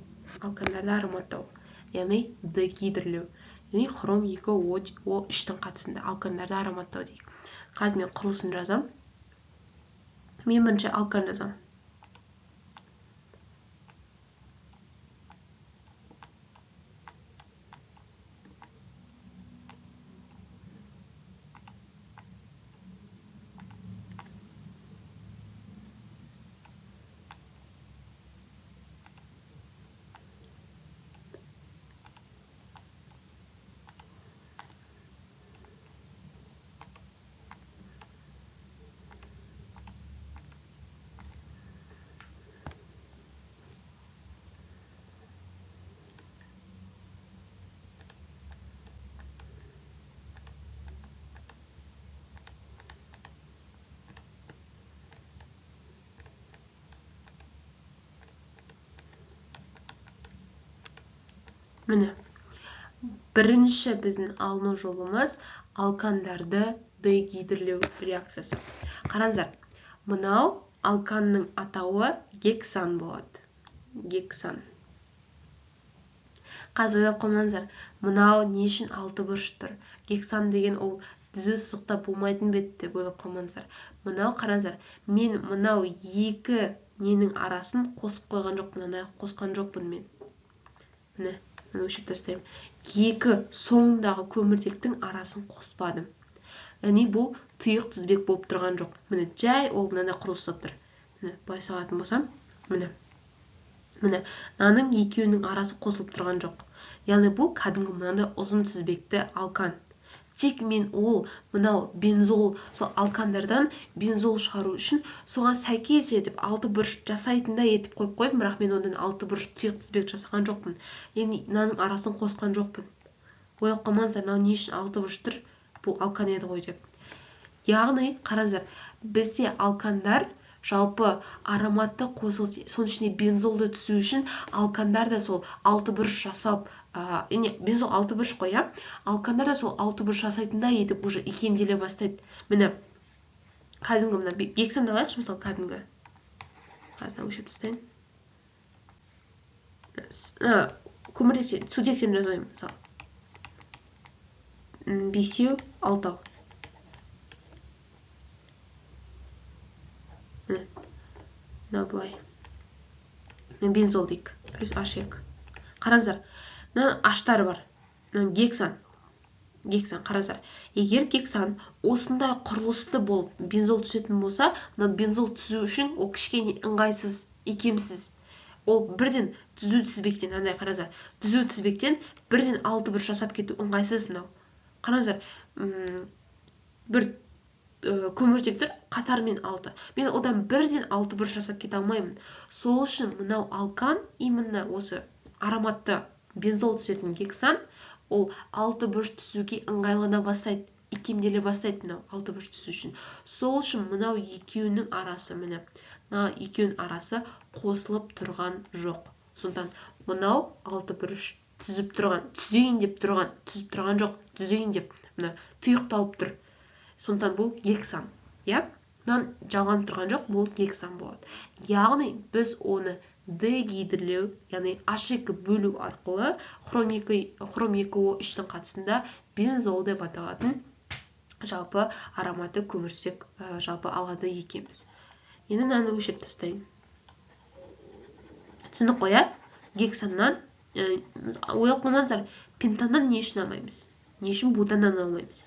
Яғни дегидрлеу. Яғни хром 2O3-тің қатысында алкандарды ароматтау дейік. Қазір мен құрылысын жазам. Мен бірінші алкан жазам. Міне, бірінші біздің алыну жолымыз алкандарды дегидрлеу реакциясы. Қараңыздар, мынау алканның атауы гексан болады. Гексан. Қазір ойлап қоймаңыздар, мынау не үшін 6 бұрыш тұр? Гексан деген ол түзу сызықта болмайтын бет деп ойлап қоймаңыздар. Мынау қараңыздар, мен мынау екі ненің арасын қосып қойған жоқпын, мынаны қосқан жоқпын мен. Міне, мына өшіріп тастаймын. Екі соңындағы көміртектің арасын қоспадым. Яғни бұл тұйық тізбек болып тұрған жоқ. Міне, жай ол мынандай құрылыс тұр. Міне, былай салатын болсам, міне. Міне, мынаның екеуінің арасы қосылып тұрған жоқ. Яғни бұл кәдімгі мынандай ұзын тізбекті алкан. Тек мен ол мынау бензол, сол алкандардан бензол шығару үшін соған сәйкес етіп 6 бұрыш жасайтындай етіп қойып қойдым, бірақ мен ондан 6 бұрыш тұйық тізбек жасаған жоқпын. Яғни мынаның арасын қосқан жоқпын. Ойлап қоймаңыздар, мынау не үшін 6 бұрыш тұр? Бұл алкан еді ғой деп. Яғни, қараңыздар, бізде алкандар жалпы ароматты қосылыс, соның ішіне бензолды түсу үшін алкандар да сол 6 бұрыш жасап, бензол 6 бұрыш қой, алкандар да сол 6 бұрыш жасайтындай етіп уже икемделе бастайды. Міне, кәдімгі мына гександы алайықшы, мысалы кәдімгі. Қазір өшіріп тастайын. Көміртекте, сутектен жазайын, мысалы. 5-еу, 6-ау. Мына былай. Бензол дейік, плюс H2. Қараңыздар, мына H-тары бар. Гексан. Гексан, қараңыздар. Егер гексан осындай құрылысты болып бензол түсетін болса, мына бензол түзу үшін ол кішкене ыңғайсыз, икемсіз. Ол бірден түзу тізбектен, андай қараңыздар, түзу тізбектен бірден 6 бұрыш жасап кету ыңғайсыз мынау. Қараңыздар, бір көміртектер қатармен 6. Мен одан бірден 6 бұрыш жасап кете алмаймын. Сол үшін мынау алкан, именно осы ароматты бензол түсетін гексан, ол 6 бұрыш түсуге ыңғайлана бастайды, икемделе бастайды мынау 6 бұрыш түсу үшін. Сол үшін мынау екеуінің арасы, міне, мынау екеуінің арасы қосылып тұрған жоқ. Сондықтан мынау 6 бұрыш түзіп тұрған, түзейін деп тұрған, түзіп тұрған жоқ, түзейін деп, мына тұйықталып тұр. Сондықтан бұл гексан. Мынан жалғанып тұрған жоқ, бұл гексан болады. Яғни біз оны дегидрлеу, яғни H2 бөлу арқылы хром 2O3-тің қатысында бензол деп аталатын жалпы ароматты көміртек жалпы алады екенбіз. Енді мынаны өшіріп тастайын. Түсіндік қой, гексаннан ойлап қоймаңыздар, пентаннан не үшін алмаймыз? Не үшін бутаннан алмаймыз?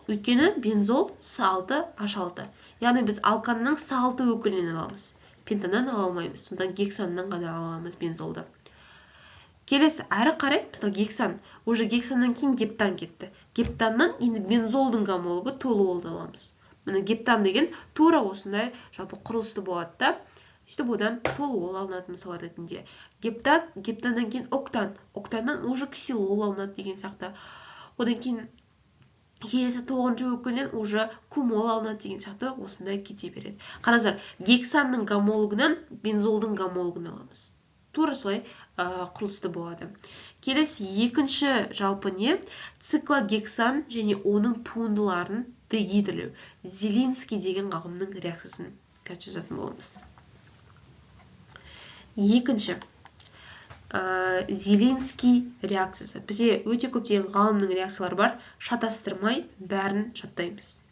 Өйткені бензол С6, H6. Яғни біз алканның С6 өкілінен аламыз. Пентаннан ала алмаймыз. Сонда гексаннан ғана аламыз бензолды. Келесі, әрі қарай, мысалы гексан, уже гексаннан кейін гептан кетті. Гептаннан енді бензолдың гомологы толуолды аламыз. Міне гептан деген тура осындай жалпы құрылысты болады да. Сөйтіп одан толуол алынады мысалы ретінде. Гептаннан кейін октан, октаннан уже ксилол алынады деген сияқты. Одан кейін келесі 9-шы өкілінен уже кумол алынады деген сияқты осындай кете береді. Қараңыздар, гексанның гомологынан бензолдың гомологын аламыз. Тура солай құрылысты болады. Келесі екінші жалпы не? Циклогексан және оның туындыларын дегидрлеу. Зелинский деген ғалымның реакциясын жазатын боламыз. Екінші. Зелинский реакциясы. Бізде өте көптеген ғалымның реакциялары бар. Шатастырмай бәрін жаттаймыз.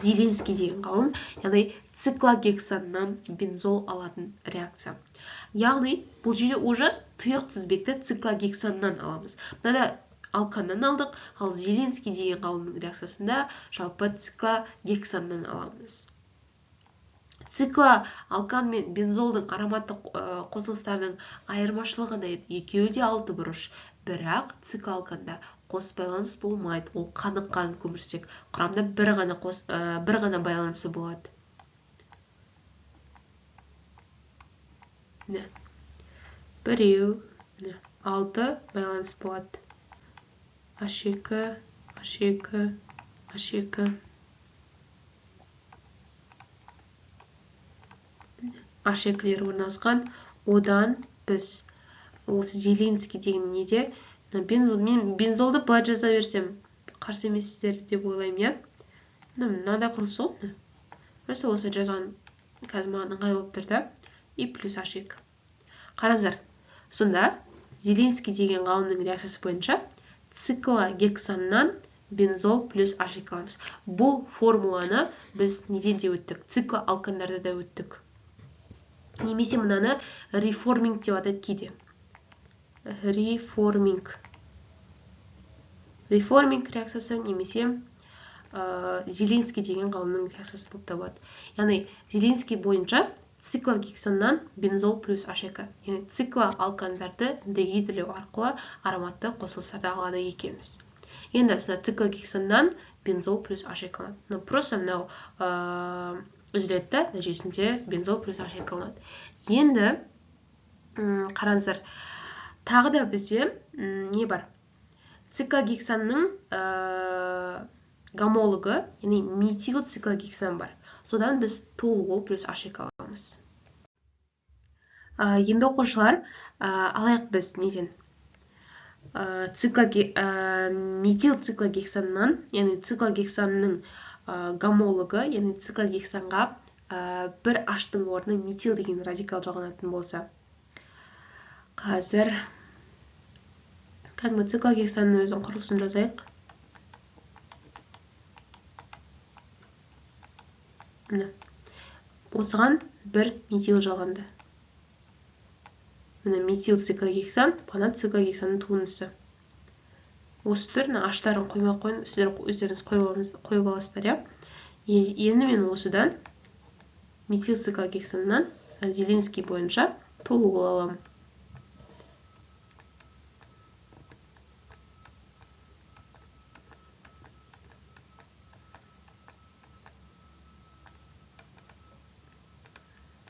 Зелинский деген ғалым, яғни циклогексаннан бензол алатын реакция. Яғни бұл жерде уже тұйық тізбекті циклогексаннан аламыз. Мынада алканнан алдық, ал Зелинский деген ғалымның реакциясында жалпы циклогексаннан аламыз. Цикла алкан мен бензолдың ароматтық қосылыстардың айырмашылығы не? Екеуі де 6 бұрыш. Бірақ цикл алканда қос байланыс болмайды. Ол қаныққан көміртек. Құрамда бір ғана байланысы болады. Біреу, 6 байланыс болады. H2, H2, H2. H2-лер орналасқан, одан біз осы Зелинский деген неде мен бензолды былай жаза берсем қарсы емессіздер деп ойлаймын, мынандай құрылыс ғой. Просто осы жазған қазір маған ыңғайлы болып тұр да. И плюс H2. Қараңыздар. Сонда Зеленский деген ғалымның реакциясы бойынша циклогексаннан бензол плюс H2 аламыз. Бұл формуланы біз неден де өттік? Циклоалкандарда да өттік. Немесе мынаны реформинг деп атайды кейде. Реформинг реакциясы немесе Зеленский деген ғалымның реакциясы болып табылады. Яғни Зеленский бойынша циклогексаннан бензол плюс H2. Яғни циклоалкандарды дегидрлеу арқылы ароматты қосылыстарды алады екенбіз. Енді циклогексаннан бензол плюс H2 алады. Просто мынау үзілетті нәтижесінде бензол плюс H2 алады. Енді қараңыздар, тағы да бізде не бар? Циклогексанның гомологы, яғни метил циклогексан бар. Содан біз толуол плюс H2 аламыз. Енді оқушылар, алайық біз неден? Метил циклогексаннан, яғни циклогексанның гомологы, яғни циклогексанға бір H-тың орнына метил деген радикал жағылатын болса. Қазір кәдімгі циклогексанның өзінің құрылысын жазайық. Осыған бір метил жағылды. Міне метил циклогексан, бана циклогексанның туындысы. Осы түр, аштарын қоймай қойын, сіздер өздеріңіз қойып аласыздар, я? Енді мен осыдан метил циклогексаннан Зеленский бойынша толуол аламын.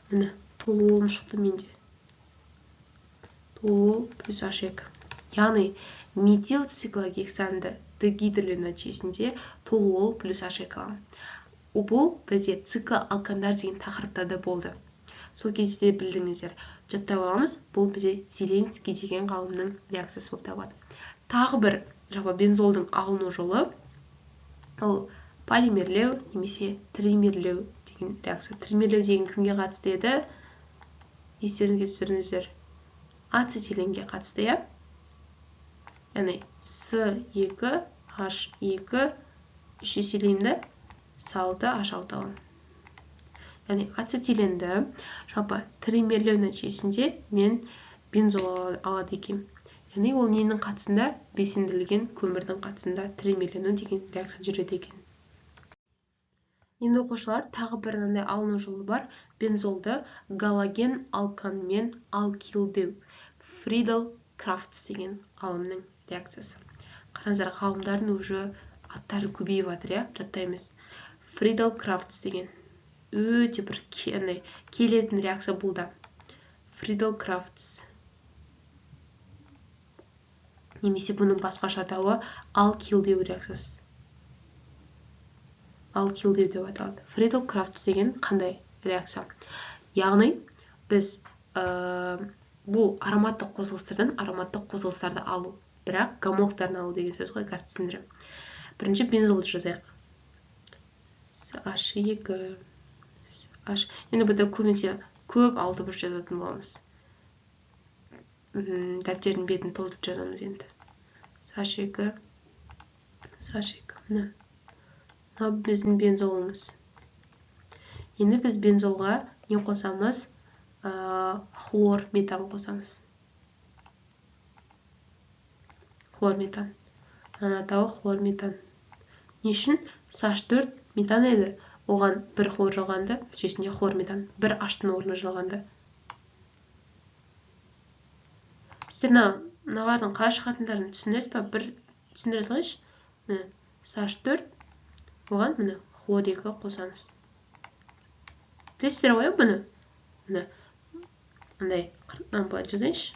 Міне, толуолым шықты менде. Толуол плюс H2. Яғни метил циклогександы дегидрлеу нәтижесінде толуол плюс H2 аламын. Бұл бізде циклоалкандар деген тақырыптарда болды. Сол кезде білдіңіздер. Жаттап аламыз, бұл бізде Зеленский деген ғалымның реакциясы болып табылады. Тағы бір бензолдың алыну жолы, ол полимерлеу немесе тримерлеу деген реакция. Тримерлеу деген кімге қатысты еді? Естеріңізге түсіріңіздер. Ацетиленге қатысты, я? Яғни С2H2 еселеймді, салды H6 алам. Яғни ацетиленді тримерлеу нәтижесінде мен бензол алады екен. Яғни ол ненің қатысында? Бесінділген көмірдің қатысында тримерлену деген реакция жүреді екен. Енді оқушылар, тағы бір алыну жолы бар. Бензолды галоген алканмен алкилдеу. Фридел Крафтс деген ғалымның реакциясы. Қараңыздар, ғалымдардың уже аттары көбейіп жатыр, я? Жаттаймыз. Фридел Крафтс деген өте бір келетін реакция болды. Фридел Крафтс. Немесе бұның басқаша атауы алкилдеу реакциясы. Алкилдеу деп аталады. Фридел Крафтс деген қандай реакция? Яғни біз бұл ароматтық қосылыстарды алу, бірақ гомологтарын алу деген сөз ғой, қазір түсіндірем. Бірінші бензолды жазайық. H2. Енді бұда көбінесе көп алды бір жазатын боламыз. Дәптердің бетін толтырып жазамыз енді. H2. Мына біздің бензолымыз. Енді біз бензолға не қосамыз? Хлор метан қосамыз. Хлор метан. Атауы хлор метан. Не үшін? H4 метан еді. Оған бір хлор жалғанды, нәтижесінде хлор метан. Бір H-тың орнына жалғанды. Сіздер мыналардың қалай шығатындарын түсіндіресіз ба? Бір түсіндіре салайыншы. H4, оған міне хлор 2 қосамыз. Білесіздер ғой бұны? Міне мындай былай жазайыншы.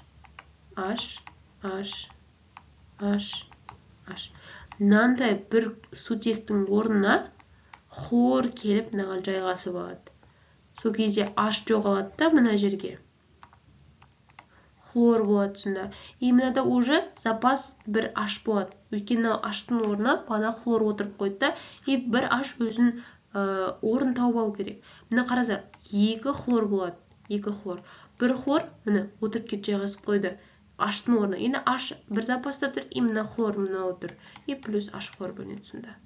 H. Мынандай бір сутектің орнына хлор келіп мынаған жайғасып алады. Сол кезде H жоғалады да мына жерге. хлор болады сонда. И мынада уже запас бір H болады. Өйткені H-тың орнына бағана хлор отырып қойды да, и бір H өзін орын тауып алу керек. Мына қараңыздар, 2 хлор болады. 2 хлор. Бір хлор міне отырып кеп жайғасып қойды. H-тың орнына. Енді H бір запаста тұр, и мына хлор мына отыр. И плюс H хлор бөлінеді сонда.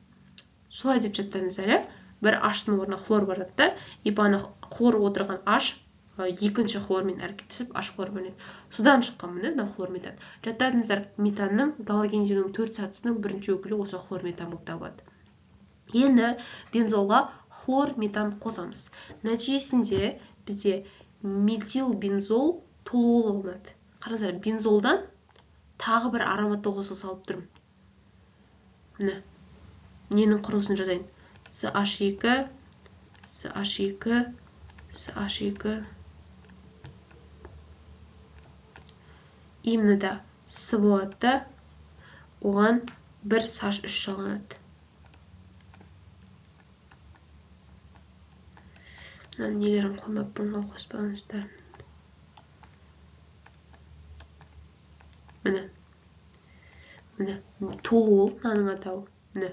Солай деп жаттаңыздар, иә? Бір H-тың орнына хлор барады да, и бағана хлор отырған H екінші хлормен әрекеттесіп H хлор бөлінеді. Судан шыққан міне хлор метан. Жаттаңыздар, метанның галогендерінің 4 сатысының бірінші өкілі осы хлор метан болып табылады. Енді бензолға хлор метан қосамыз. Нәтижесінде бізде метил бензол толуол алынады. Қараңыздар, бензолдан тағы бір ароматты қосылыс алып тұрмын. Міне, ненің құрылысын жазайын. CH2, CH2, CH2. Именно да С болады да, оған бір CH3 жалғанады. Нелерін қоймап бұнға қоспағаныздар. Міне, толуол мынаның атауы. Міне,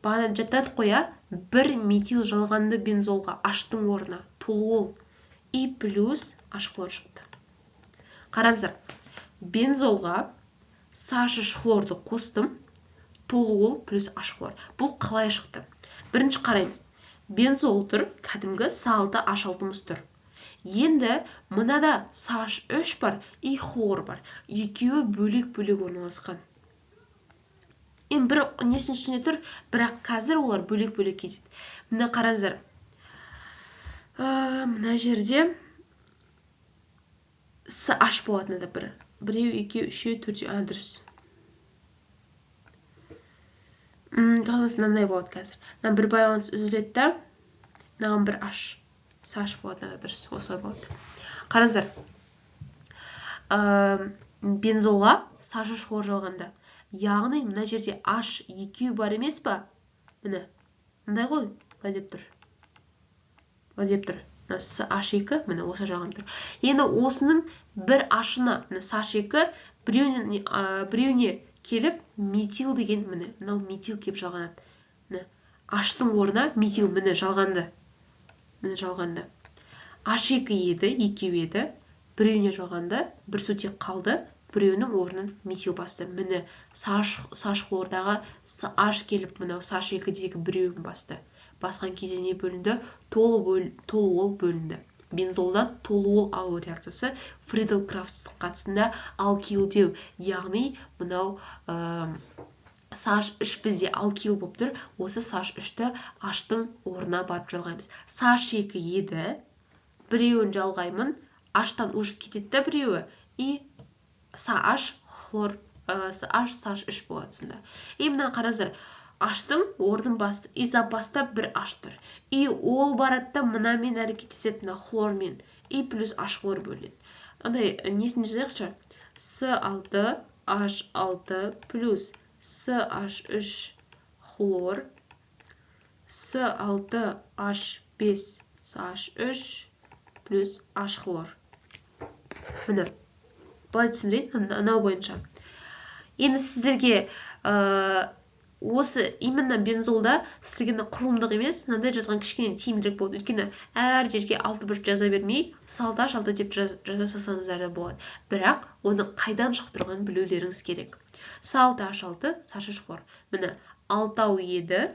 бағана жаттадық қоя, бір метил жалғанды бензолға H-тың орнына толуол и плюс H хлор шықты. Қараңыздар, бензолға CH3 хлорды қостым, толуол плюс H хлор. Бұл қалай шықты? Бірінші қараймыз. Бензол тұр, кәдімгі С6H6-мыз тұр. Енді мынада CH3 бар и хлор бар. Екеуі бөлек-бөлек орналасқан. Енді бір несін ішіне тұр, бірақ қазір олар бөлек-бөлек кетеді. Мына қараңыздар. Мына жерде CH болады мынада бір. Біреу, екеу, үшеу, төртеу, дұрыс. Тоғыз мынандай болады қазір. Мына бір байланыс үзіледі да, мынаған бір H. CH болады мынада дұрыс. Осылай болады. Қараңыздар. Бензолға CH3 хлор жалғанда. Яғни мына жерде H екеу бар емес па? Міне, мындай ғой, былай деп тұр. Былай деп тұр. CH2, міне осы жағым тұр. Енді осының бір H-ына, міне CH2 біреуіне келіп метил деген, міне, мынау метил кеп жалғанады. Міне, H-тың орнына метил міне жалғанды. Міне жалғанды. H2 еді, екеу еді, біреуіне жалғанды, бір сутек қалды. Біреуінің орнын метил басты. Міне CH хлордағы CH келіп, мынау CH2-дегі біреуін басты. Басқан кезде не бөлінді? Толуол бөлінді. Бензолдан толуол алу реакциясы Фридл-Крафтс қатысында алкилдеу. Яғни мынау CH3 бізде алкил болып тұр. Осы CH3-ті H-тың орнына барып жалғаймыз. CH2 еді, біреуін жалғаймын. H-тан ұшып кетеді біреуі. И CH хлор, CH3 болады сонда. И мына қараңыздар, H-тың орнын басты. И запаста бір H тұр. И ол баратта мынамен әрекеттеседі, мына хлормен. И плюс H хлор бөлінеді. Андай несін жазайықшы? С6H6 плюс CH3 хлор, С6H5 CH3 плюс H хлор. Міне. Былай түсіндірейін, анау бойынша. Енді сіздерге осы именно бензолда сіздерге құрылымдық емес, мынандай жазған кішкене тиімдірек болады. Өйткені әр жерге 6-1 жаза бермей, С6H6 деп жаза салсаңыздар да болады. Бірақ оны қайдан шығып тұрғанын білулеріңіз керек. С6H6 CH3 хлор. Міне 6 еді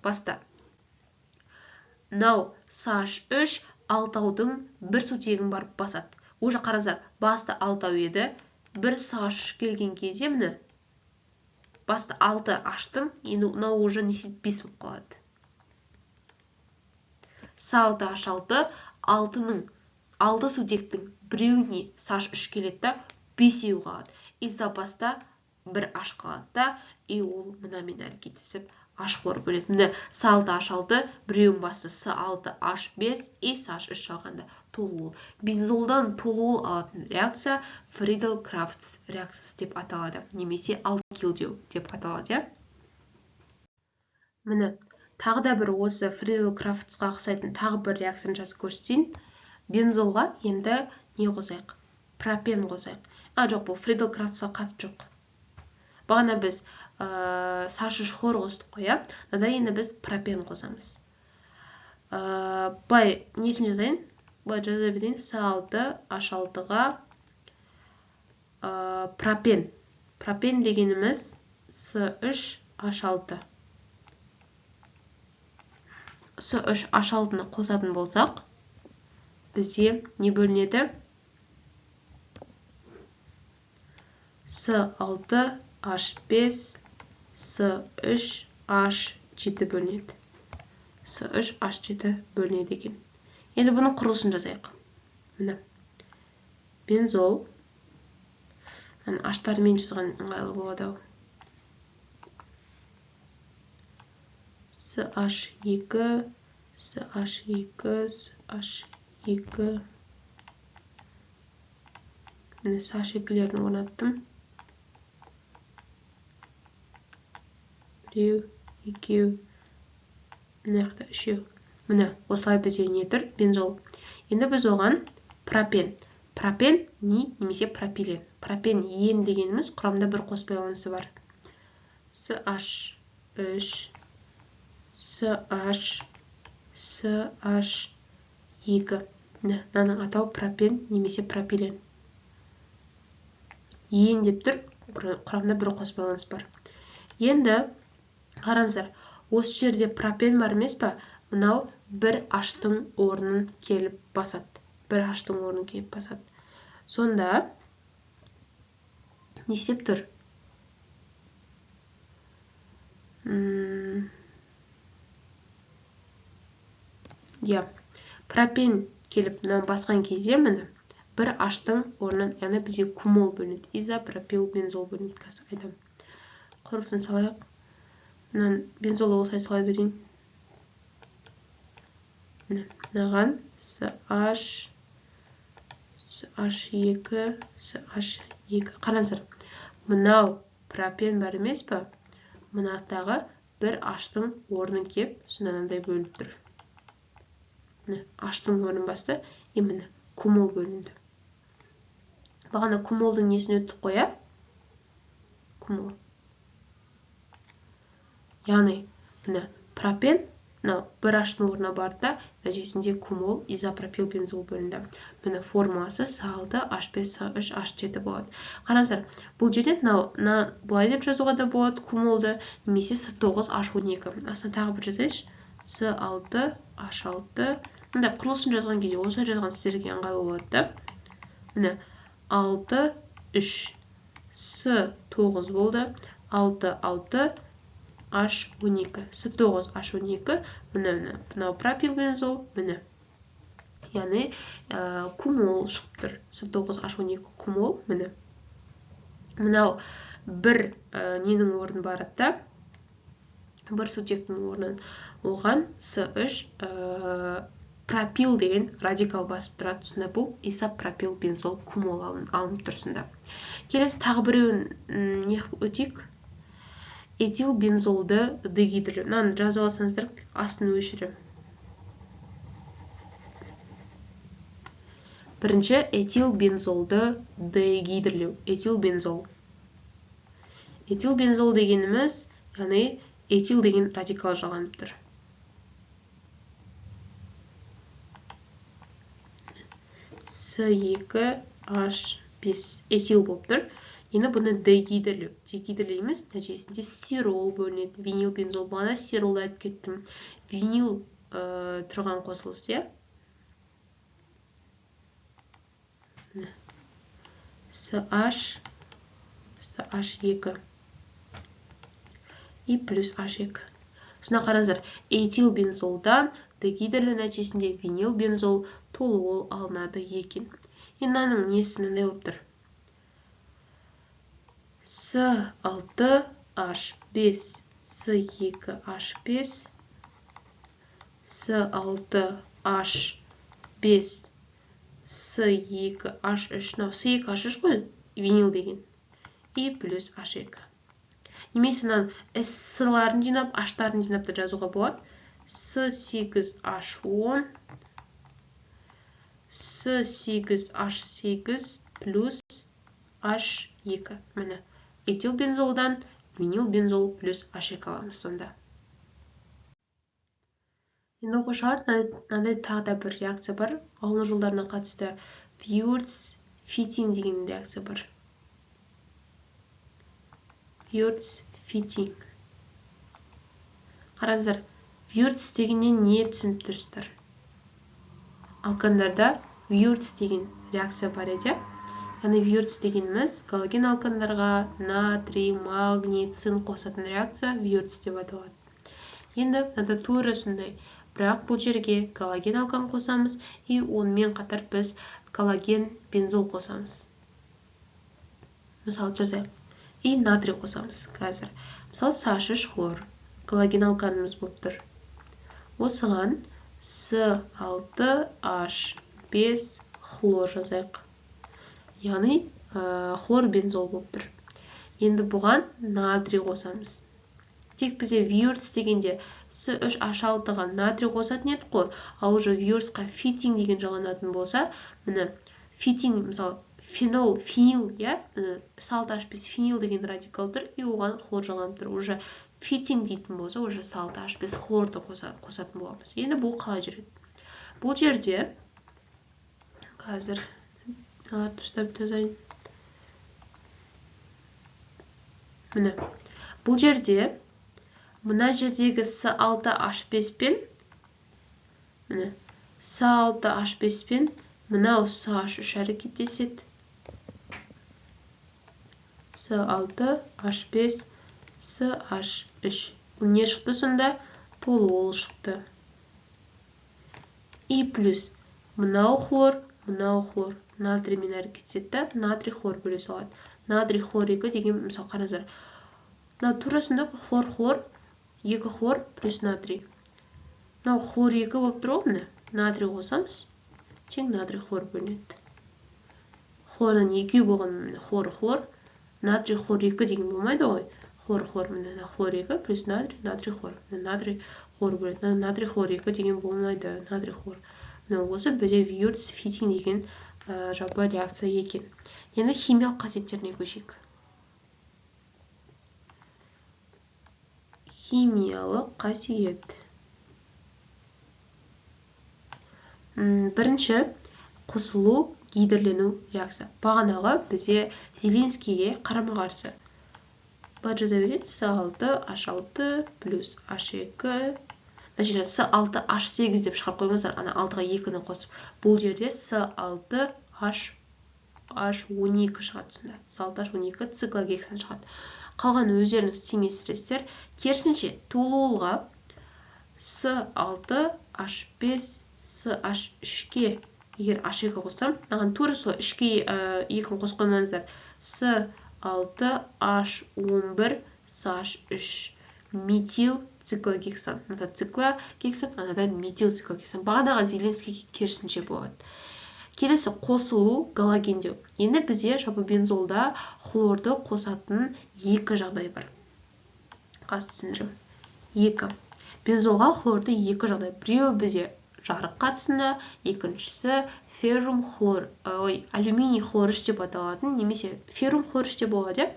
баста. Мынау CH3 6-дың бір сутегін барып басады. Уже қараңыздар, басты 6 еді, бір CH3 келген кезде міне басты 6 аштым, енді мынау уже несет 5 болып қалады. С6H6 6-ның 6 сутектің біреуіне CH3 келеді да 5 қалады. И запаста бір H қалады да, и ол мынамен әрекеттесіп H хлор бөледі. Міне С6H6 біреуін басты С6H5 и CH3 жалғанда толуол. Бензолдан толуол алатын реакция Фридл-Крафтс реакциясы деп аталады. Немесе алкилдеу деп аталады. Міне, тағы да бір осы Фридл-Крафтсқа ұқсайтын тағы бір реакцияны жазып көрсетейін. Бензолға енді не қосайық? пропен қосайық. Жоқ, бұл Фридель Крацқа қатысы жоқ. Бағана біз саш3 хлор қостық қой, иә? Мынада енді біз пропен қосамыз. Былай несін жазайын? Былай жаза берейін. С6H6-ға пропен. Пропен дегеніміз С3H6. С3H6-ны қосатын болсақ, бізде не бөлінеді? С6H5, С3H7 бөлінеді. С3H7 бөлінеді екен. Енді бұның құрылысын жазайық. Міне. Бензол. Аштармен жазған ыңғайлы болады. CH2, CH2, CH2. Міне CH2-лерін орнаттым. 1, 2, мынақты 3. Міне, осылай бізде не тұр? Бензол. Енді біз оған пропен. Пропен немесе пропилен. Пропен ен дегеніміз құрамында бір қос байланысы бар. CH3, CH, CH2. Мынаның атауы пропен немесе пропилен. Ен деп тұр, құрамында бір қос байланыс бар. Енді қараңыздар, осы жерде пропен бар емес па? Мынау бір H-тың орнын келіп басады. Бір H-тың орнын келіп басады. Сонда не істеп тұр? Пропен келіп мынау басқан кезде міне бір H-тың орнын, яғни бізде кумол бөлінеді. Изопропил бензол бөлінеді. Қазір айтамын. Құрылысын салайық. Бензолы осылай сала берейін. Мынаған CH, CH2, CH2. Қараңыздар, мынау пропен бар емес па? Мынақтағы бір H-тың орнын кеп, сондай бөлініп тұр. H-тың орнын басты, міне кумол бөлінді. Бағана кумолдың несін өттік қоя? Кумол. Яғни, міне пропен бір H-тың орнына барды, нәтижесінде кумол изопропил бензол бөлінді. Міне формуласы С6H5, С3H7 болады. Қараңыздар, бұл жерден бұлай деп жазуға да болады кумолды, немесе С9H12. Астына тағы бір жазайыншы. С6H6. Мында құрылысын жазған кезде осылай жазған сіздерге ыңғайлы болады. Міне 6, 3, С9 болды. 6, 6, H12. С9, H12. Мынау пропил бензол. Міне. Яғни кумол шығып тұр. С9, H12 кумол. Міне. Мынау бір ненің орын барады. Бір сутектің орнын. Оған С3 пропил деген радикал басып тұрады. Сонда бұл изопропил бензол кумол алынып тұрсында. Келесі тағы біреуін не өтейік? Этил бензолды дегидрлеу. Мынаны жазып алсаңыздар, астын өшірем. Бірінші этил бензолды дегидрлеу. Этил бензол. Этил бензол дегеніміз, яғни этил деген радикал жалғанып тұр. С2H5 этил болып тұр. Енді бұны дегидрлеу. Дегидрлейміз, нәтижесінде сирол бөлінеді. Винил бензол. Бағана сиролды айтып кеттім. Винил тұрған қосылыс, иә? CH2 и плюс H2. Сына қараңыздар, этил бензолдан дегидрлеу нәтижесінде винил бензол толуол алынады екен. Енді мынаның несі мынандай болып тұр? С6H5, С2H5, С6H5, С2H3, С2H3 қой, винил деген, и плюс H2. Немесе S-сырларын жинап, H-тарын жинап та жазуға болады. С8H10, С8H8, плюс H2. Міне, этил бензолдан винил бензол плюс H2 аламыз сонда. Енді оқушылар, мынандай тағы да бір реакция бар. Алыну жолдарына қатысты Wurtz-Fitting деген реакция бар. Wurtz-Fitting. Қараңыздар, Wurtz дегеннен не түсініп тұрсыздар? Алкандарда Wurtz деген реакция бар еді. Яғни Wurtz дегеніміз галоген алкандарға натрий, магний, цинк қосатын реакция Wurtz деп аталады. Енді мынада тура сондай. Бірақ бұл жерге галоген алкан қосамыз, и онымен қатар біз галоген бензол қосамыз. Мысалы жазайық. И натрий қосамыз қазір. Мысалы С3 хлор. Галоген алканымыз болып тұр. Осыған С6H5 хлор жазайық. Яғни хлор бензол болып тұр. Енді бұған натрий қосамыз. Тек бізде Wurtz дегенде С3H6-ға натрий қосатын едік қой, ал уже Wurtzқа Fitting деген жаланатын болса, міне Fitting, мысалы фенол, фенил, С6H5 фенил деген радикал тұр, и оған хлор жаланып тұр. Уже Fitting дейтін болса, уже С6H5 хлорды қосатын боламыз. Енді бұл қалай жүреді? Бұл жерде қазір тұштап жазайын. Міне, бұл жерде мына жердегі С6H5 пен міне С6H5 пен мынау С3 әрекеттеседі. С6H5 С3. Не шықты сонда? Толуол шықты. И плюс мынау хлор, натриймен әрекеттеседі, натрий хлор бөле салады. Натрий хлор 2 деген мысалы қараңыздар. Мынау турасында хлор, 2 хлор плюс натрий. Мынау хлор 2 болып тұр ғой, натрий қосамыз, тең натрий хлор бөлінеді. Хлордан 2 болған хлор, натрий хлор 2 деген болмайды ғой. Хлор, міне хлор 2 плюс натрий хлор. Натрий хлор бөлінеді. Натрий хлор 2 деген болмайды, натрий хлор. Осы бізде Wurtz-Fitting деген жалпы реакция екен. Енді химиялық қасиеттеріне көшейік. Химиялық қасиет. Бірінші, қосылу, гидрлену реакция. Бағанағы бізде Зеленскийге қарама-қарсы. Бұл жаза береді С6H6 плюс H2. Нәтижесінде С6H8 деп шығарып қойыңыздар, ана алтыға 2-ні қосып. Бұл жерде С6H12 шығады сонда. С6H12 циклогексан шығады. Қалған өздеріңіз теңестіресіздер. Керісінше, толуолға С6H5 С3-ге егер H2 қоссам, маған тура сол 3-ге 2-ні қосып қоймаңыздар. С6H11 С3 метил циклогексан. Мында циклогексан, анада метил циклогексан. Бағанаға Зеленский керісінше болады. Келесі қосылу, галогендеу. Енді бізде жалпы бензолда хлорды қосатын 2 жағдай бар. Қас түсіндірім. 2. Бензолға хлорды 2 жағдай. Біреуі бізде жарық қатысында, екіншісі алюминий хлорыш деп аталатын, немесе феррум хлорыш деп болады.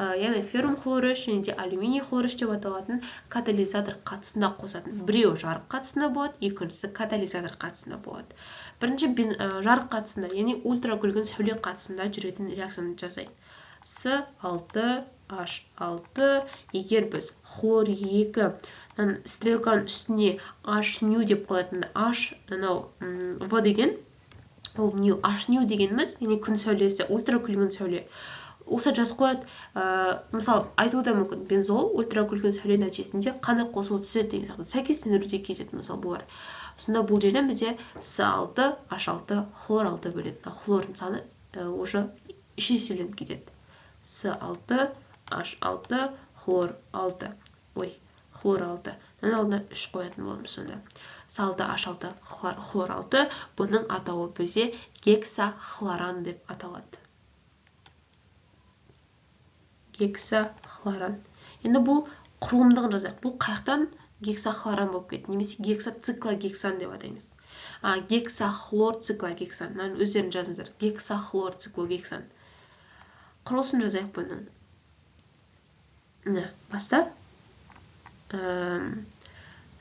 Яғни феррум хлорыш және де алюминий хлорыш деп аталатын катализатор қатысында қосатын. Біреуі жарық қатысында болады, екіншісі катализатор қатысында болады. Бірінші жарық қатысында, яғни ультракүлгін сәуле қатысында жүретін реакцияны жасайын. С6H6, егер біз хлор 2 стрелканың үстіне H деп қоятында, В деген, ол H дегеніміз, яғни күн сәулесі, ультракүлгін сәуле. Осы жас қояды, мысалы, айтуы да мүмкін, бензол ультракүлгін сәуле нәтижесінде қандай қосылып түседі деген сияқты. Сәйкестендіруде кезетін мысалы бұлар. Сонда бұл жерден бізде С6H6 хлор 6 бөледі. Хлордың саны уже 3 еселеніп кетеді. С6H6 хлор 6. Хлор 6. Оның алдына 3 қоятын боламыз сонда. С6H6 хлор 6. Бұның атауы бізде гексахлоран деп аталады. Гексахлоран. Енді бұл құрылымдығын жазайық. Бұл қаяқтан гексахлоран болып кетті, немесе гексациклогексан деп атаймыз. гексахлорциклогексан. Мынаны өздерің жазыңыздар. Гексахлорциклогексан. Құрылысын жазайық бұның. Баста.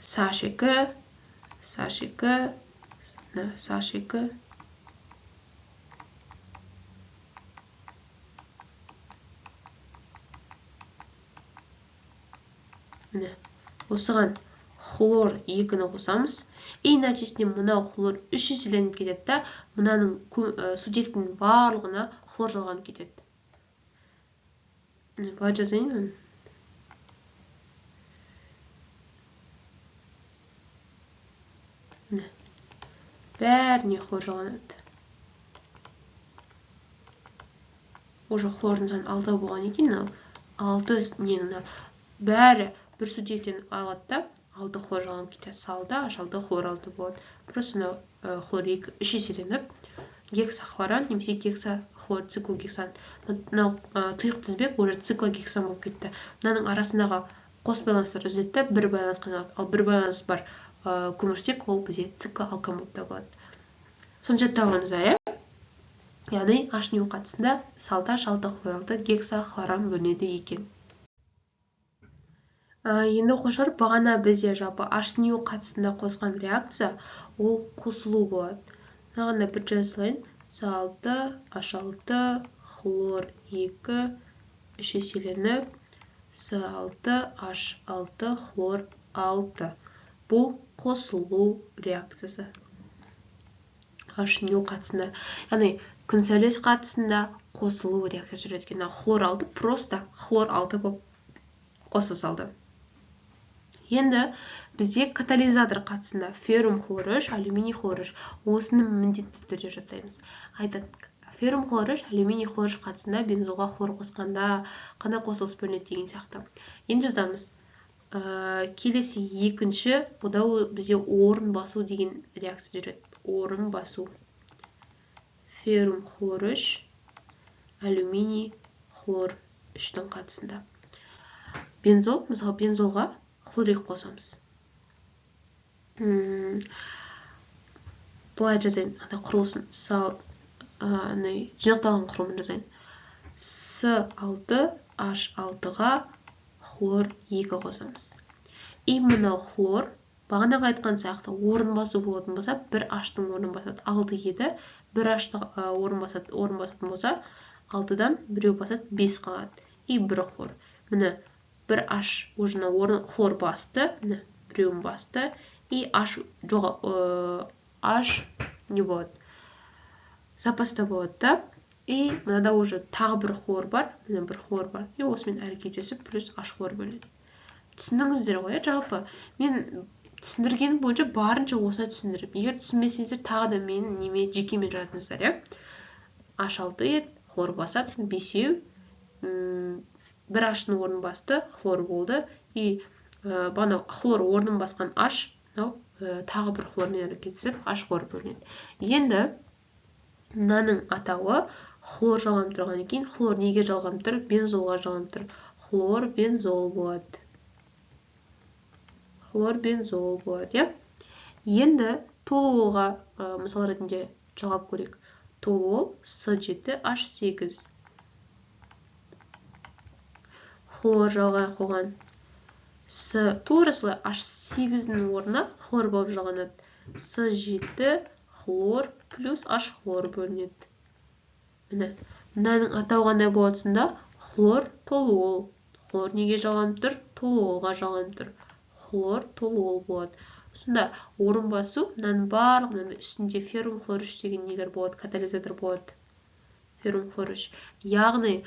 Сашекі. Осыған хлор 2-ні қосамыз. И нәтижесінде мынау хлор 3 еселеніп кетеді да, мынаның сутектің барлығына хлор жалғанып кетеді. Былай жазайын. Бәріне хлор жалғанады. Уже хлордың саны 6 болған екен. 6 нені бәрі бір сутектен алады да, 6 хлор жалғанып кетеді. Салда, H6 хлор 6 болады. Просто хлор 3 еселеніп, гексахлоран немесе гексахлорциклогексан. Тұйық тізбек уже циклогексан болып кетті. Мынаның арасындағы қос байланыстар үзетті, бір байланысқан алады. Ал бір байланыс бар көмірсек, ол бізде циклоалкан болып табылады. Соны жаттағаныздар, яғни H-ню қатысында салда H6 хлор 6 гексахлоран бөлінеді екен. Енді оқушылар, бағана бізде жалпы H-ню қатысында қосқан реакция ол қосылу болады. Мынағанда бір жазылайын. С6 H6 хлор 2 3 еселеніп, С6 H6 хлор 6. Бұл қосылу реакциясы. H-ню қатысында, яғни күн сәулесі қатысында қосылу реакциясы жүреді екен. Хлор 6 просто хлор 6 болып қоса салды. Енді бізде катализатор қатысында феррум хлор 3, алюминий хлор 3. Осыны міндетті түрде жаттаймыз. Айтады, феррум хлор 3, алюминий хлор 3 қатысында бензолға хлор қосқанда қандай қосылыс бөлінеді деген сияқты. Енді жазамыз. Келесі екінші, бұда бізде орын басу деген реакция жүреді. Орын басу. Феррум хлор 3, алюминий хлор 3-тің қатысында. Бензол, мысалы бензолға хлор 2 қосамыз. Бұлай жазайын, құрылысын жинақталған құрылымын жазайын. С6 H6-ға хлор 2 қосамыз. И мынау хлор, бағанаға айтқан сияқты орын басу болатын болса, бір H-тың орнын басады 6 еді, бір H-тың орын басатын болса, 6-дан біреу басады 5 қалады. И бір хлор. Міне, бір H орын хлор басты, біреуін басты, и H не болады? Запаста болады да, и мынада уже тағы бір хлор бар, міне бір хлор бар, и осымен әрекеттесіп, плюс H хлор бөлінеді. Түсіндіңіздер ғой, жалпы мен түсіндіргенім бойынша барынша осылай түсіндіріп. Егер түсінбесеңіздер, тағы да мен жекемен жазыңыздар, H6 еді, хлор басады, 5-еу, бір H-ның орнын басты, хлор болды, и бағана хлор орнын басқан H, тағы бір хлормен әрекеттесіп, H хлор бөлінеді. Енді мынаның атауы хлор жалғанып тұрған екен. Хлор неге жалғанып тұр? Бензолға жалғанып тұр. Хлор бензол болады. Хлор бензол болады, Енді толуолға мысал ретінде жалғап көрейік. Толуол С7 H8. Хлор жалғай қойған. Туырысылай H8-дің орнына хлор болып жалғанады. С7 хлор плюс H хлор бөлінеді. Мынаның атауғандай болатысында хлор толуол. Хлор неге жалғанып тұр? Толуолға жалғанып тұр. Хлор толуол болады. Сонда орын басу, мынаның барлығының үстінде феррум хлор 3 деген нелер болады, катализатор болады. Феррум хлор 3. Яғни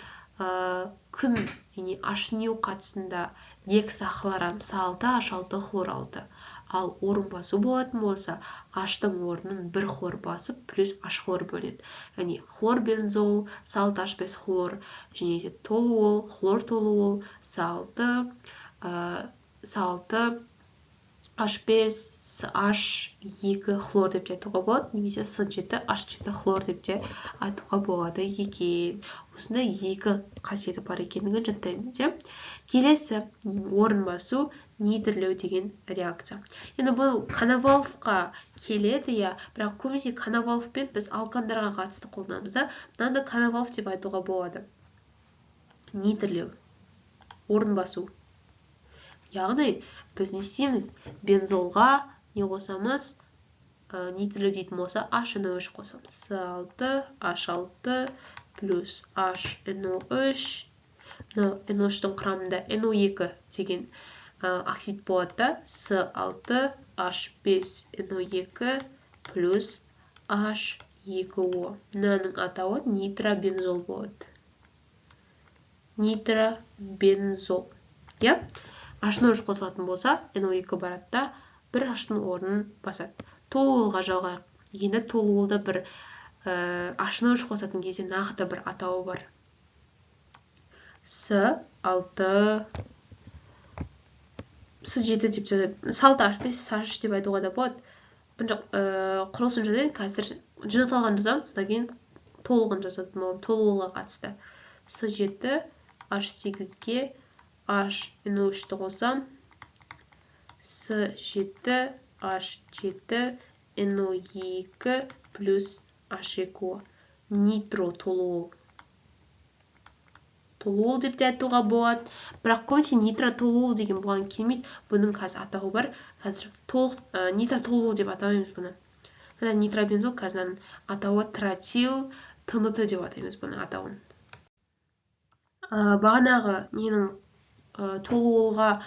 күн H-ню қатысында гексахлоран С6 H6 хлор 6. Ал орын басу болатын болса, H-тың орнын бір хлор басып, плюс H хлор бөлінеді. Яғни хлор бензол, С6 H5 хлор, және толуол, хлор толуол, С6 H5 CH2 хлор деп те айтуға болады, немесе С7H7 хлор деп те айтуға болады екен. Осында екі қасиеті бар екендігін жаттаймыз, иә. Келесі орын басу нитрлеу деген реакция. Енді бұл Коноваловқа келеді, иә, бірақ көбінесе Коноваловпен біз алкандарға қатысты қолданамыз да. Мынаны Коновалов деп айтуға болады. Нитрлеу, орын басу. Яғни біз не істейміз? Бензолға не қосамыз? Нитрлеу дейтін болса HNO3 қосамыз. С6H6 плюс HNO3. NO3-тің құрамында NO2 деген оксид болады да. С6H5NO2 плюс H2O. Мынаның атауы нитробензол болады. Нитробензол. Иә? HNO3 қосылатын болса, NO2 барады да, бір H-ның орнын басады. Толуылға жалғайық. Енді толуылда бір HNO3 қосатын кезде нақты бір атауы бар. С7 деп жазады. 6H5 С3 деп айтуға да болады. Құрылысын жазайын, қазір жинақталған жазамын, содан кейін толығын жазатын боламын. Толуылға қатысты. С7 H8-ге HNO3-ті қосам, С7 H7 NO2 плюс H2O. Нитро толуыл. Толуыл деп те айтуға болады. Бірақ көбінесе нитро толуыл деген бұған келмейді. Бұның қазір атауы бар. Қазір нитро толуыл деп атаймыз бұны. Нитробензол қазір атауы тротил ТНТ деп атаймыз бұны атауын. Бағанағы ненің толуылға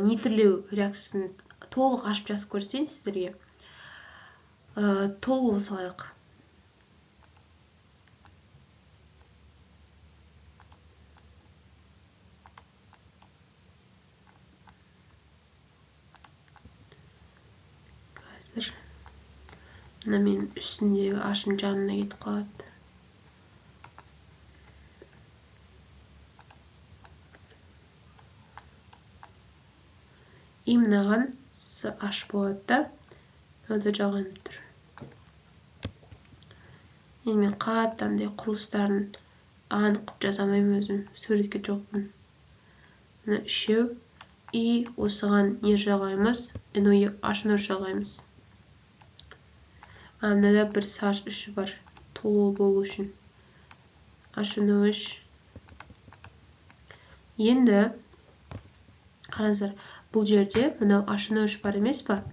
нитрлеу реакциясын толық ашып жазып көрсетейін сіздерге. Толуыл салайық. Қазір мына мен үстіндегі ашын жанына кетіп қалады. Имнаған CH болады да, мынада жалғанып тұр. Енді мен қаттандай құрылыстарын анық жазамаймын өзім, суретке жоқпын. Мына үшеу, и осыған не жалғаймыз? HNO3 жалғаймыз. Мынада бір CH3 бар, толуыл болу үшін. HNO3. Енді қараңыздар, бұл жерде мынау HNO3 бар емес па?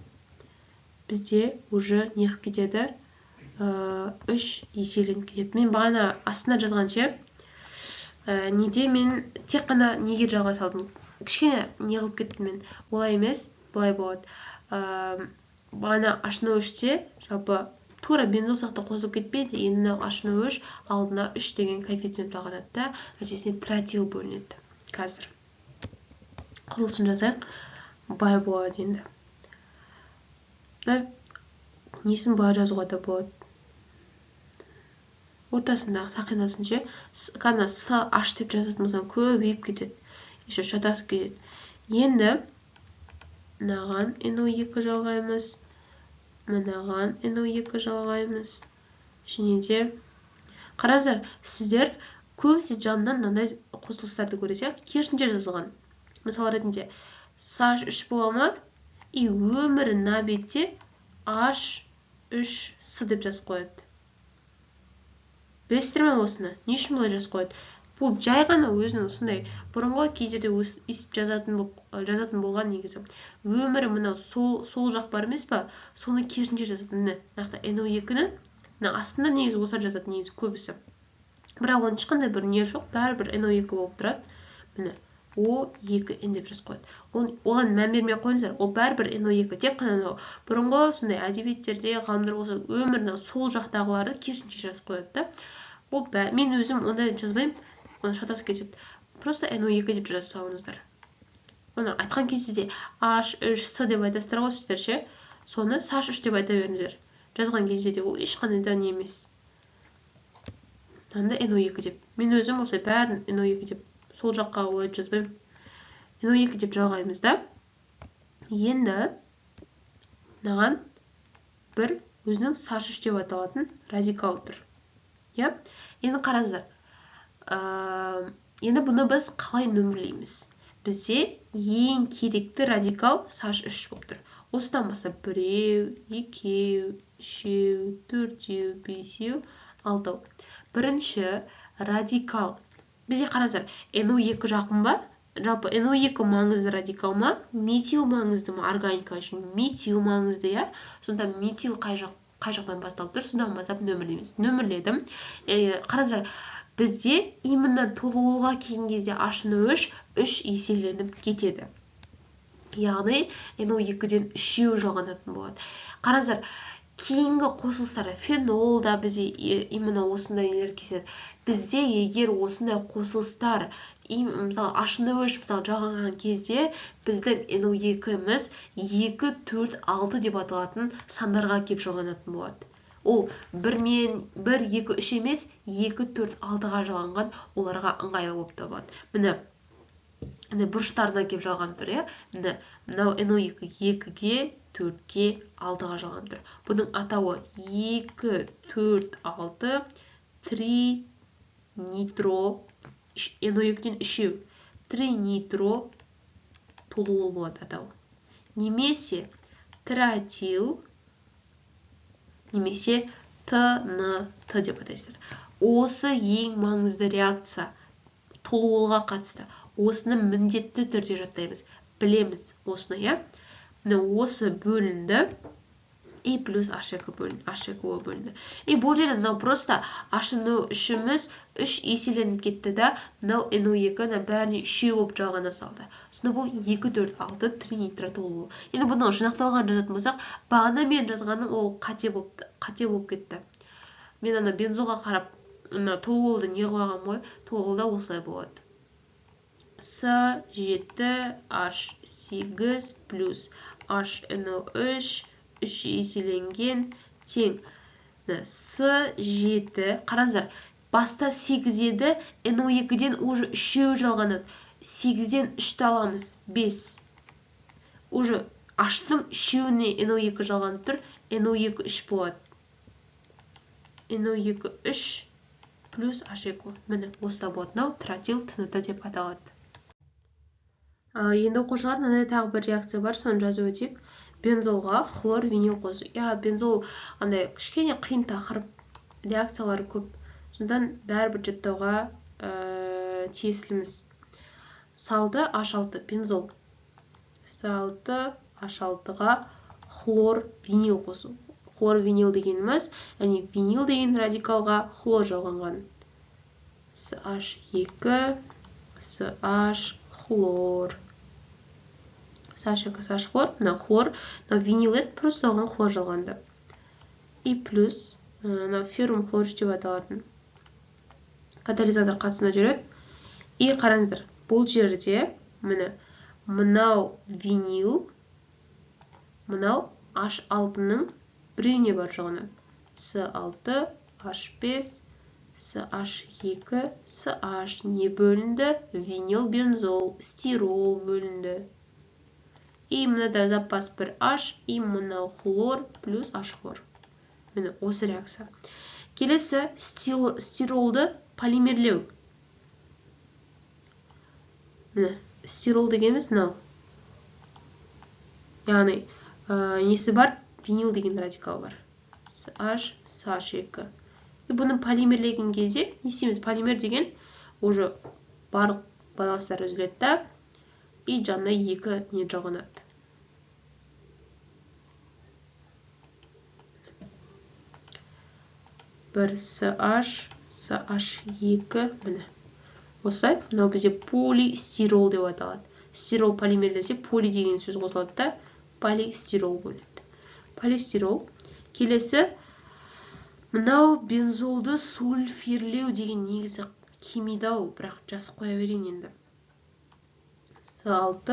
Бізде уже неғып кетеді? 3 еселеніп кетеді. Мен бағана астына жазғанша, неде мен тек қана неге жалғай салдым? Кішкене неғып кеттім мен. Олай емес, былай болады. Бағана HNO3-те жалпы тура бензол сияқты қосып кетпейді. Енді HNO3 алдына 3 деген коэффициент алғанады да, нәтижесінде тротил бөлінеді. Қазір құрылысын жазайық. Бай болады енді. Несін бай жазуға да болады. Ортасындағы сақинасын ше, қана CH деп жазатын болсаң көбейіп кетеді. Еще шатасып кетеді. Енді мынаған NO2 жалғаймыз. Мынаған NO2 жалғаймыз. Және де қараңыздар, сіздер көбісі жанынан мынандай қосылыстарды көресіз, керісінше жазылған. Мысал ретінде CH3 бола ма? И өмірі мына бетте H3S деп жазып қояды. Білесіздер ме осыны? Не үшін бұлай жазып қояды? Бұл жай ғана өзінің сондай бұрынғы кездерде өстіп жазатын болған негізі. Өмірі мынау сол жақ бар емес па? Соны керісінше жазатын. Нақты NO2-ні астында негізі осылай жазатын негізі көбісі. Бірақ оның ешқандай бір не жоқ, бәрібір NO2 болып тұрады. Міне O2N деп жазып қояды. Оған мән бермей қойыңыздар. Ол бәрібір NO2. Тек қана бұрынғы сондай әдебиеттерде ғалымдар болса өмірінің сол жақтағыларды керісінше жазып қояды да. Мен өзім ондай жазбаймын. Оны шатасып кетеді. Просто NO2 деп жазып салыңыздар. Оны айтқан кезде де H3S деп айтасыздар ғой сіздер ше. Соны CH3 деп айта беріңіздер. Жазған кезде де ол ешқандай да не емес. Мынанда NO2 деп. Мен өзім осылай бәрін NO2 деп сол жаққа олай жазбаймын. NO2 деп жалғаймыз да. Енді мынаған бір өзінің Саш3 деп аталатын радикал тұр. Иә? Енді қараңыздар. Енді бұны біз қалай нөмірлейміз? Бізде ең керекті радикал Саш3 болып тұр. Осыдан бастап 1, 2, 3, 4, 5, 6. Бірінші радикал. Бізде қараңыздар, NO2 жақын ба? Жалпы NO2 маңызды радикал ма? Метил маңызды ма? Органика үшін метил маңызды, иә? Сонда метил қай жақтан басталып тұр? Содан бастап нөмірлейміз. Нөмірледім. Қараңыздар, бізде именно толуылға келген кезде H3 3 еселеніп кетеді. Яғни NO2-ден 3 жалғанатын болады. Қараңыздар, кейінгі қосылыстар фенолда бізде именно осындай нелер кезеді. Бізде егер осындай қосылыстар мысалы H3 мысалы жалғанған кезде біздің NO2-міз 2, 4, 6 деп аталатын сандарға келіп жалғанатын болады. Ол 1, 2, 3 емес 2, 4, 6-ға жалғанған оларға ыңғайлы болып табылады. Міне бұрыштарына келіп жалған тұр, иә? Мынау NO2 2-ге, 4-ге, 6-ға жалған тұр. Бұның атауы 2, 4, 6, 3 нитро, NO2-ден 3, 3 нитро толуыл болады атауы. Немесе тротил, немесе ТНТ деп атайсыздар. Осы ең маңызды реакция толуылға қатысты. Осыны міндетті түрде жаттаймыз. Білеміз осыны, иә? Осы бөлінді. И плюс H2 бөлінді. И бұл жерде просто H3-іміз 3 еселеніп кетті да, NO2-ні бәріне 3 болып жалғана салды. Сонда бұл 2, 4, 6 тринитро толуыл. Енді бұны жинақталған жазатын болсақ, бағана мен жазғаным ол қате болып кетті. Мен ана бензолға қарап, толуылды не қойған ғой? Толуылда осылай болады. С7H8 плюс HNO3 3 еселенген тең. С7, қараңыздар, баста 8 еді, NO2-ден уже 3 жалғанады. 8-ден 3-ті аламыз, 5. Уже H-тың 3-іне NO2 жалғанып тұр, NO2 3 болады. NO2 3 плюс H2. Міне, осыда болады. Тротил ТНТ деп аталады. Енді оқушылар, мынандай тағы бір реакция бар, соны жазып өтейік. Бензолға хлор винил қосу. Бензол андай кішкене қиын тақырып, реакциялары көп. Сондықтан бәрібір жаттауға тиесіліміз. Салды H6 бензол. Салды H6-ға хлор винил қосу. Хлор винил дегеніміз, яғни винил деген радикалға хлор жалғанған. CH2, CH хлор. CH2, хлор, мына хлор, винил еді, просто оған хлор жалғанды. И плюс, феррум хлор деп аталатын. Катализатор қатысына жүреді. И қараңыздар, бұл жерде, мынау винил, мынау H6-ның біреуіне бар жалғанады. С6, H5, CH2, CH не бөлінді? Винил, бензол, стирол бөлінді. И мынада запас бір H, и мынау хлор плюс H хлор. Міне, осы реакция. Келесі стиролды полимерлеу. Міне, стирол дегеніміз мынау. Яғни, несі бар? Винил деген радикал бар. CH, CH2. И бұны полимерлеген кезде, не істейміз? Полимер деген уже барлық баланстар үзіледі да, и жанына 2 не жалғанады. Бір CH, CH2, міне. Осылай, мынау бізде полистирол деп аталады. Стирол полимерлесе, поли деген сөз қосылады да, полистирол бөлінеді. Полистирол. Келесі, мынау бензолды сульфирлеу деген негізі химияда-ау, бірақ жазып қоя берейін енді. С6,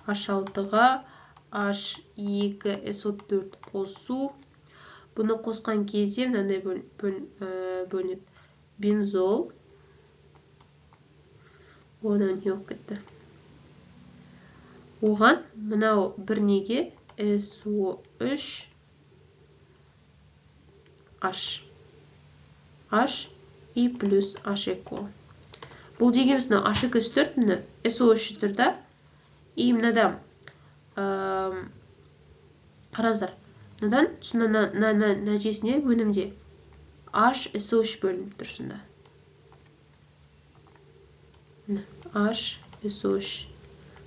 H6-ға H2SO4 қосу. Бұны қосқан кезде мынандай бөлінеді. Бензол. Одан не болып кетті. Оған мынау бір неге SO3 H H и плюс H2. Бұл дегеніміз мына H2O4 міне SO3 тұрда. И мынада қараңыздар. Мынадан нәтижесіне өнімде HSO3 бөлініп тұр сонда. HSO3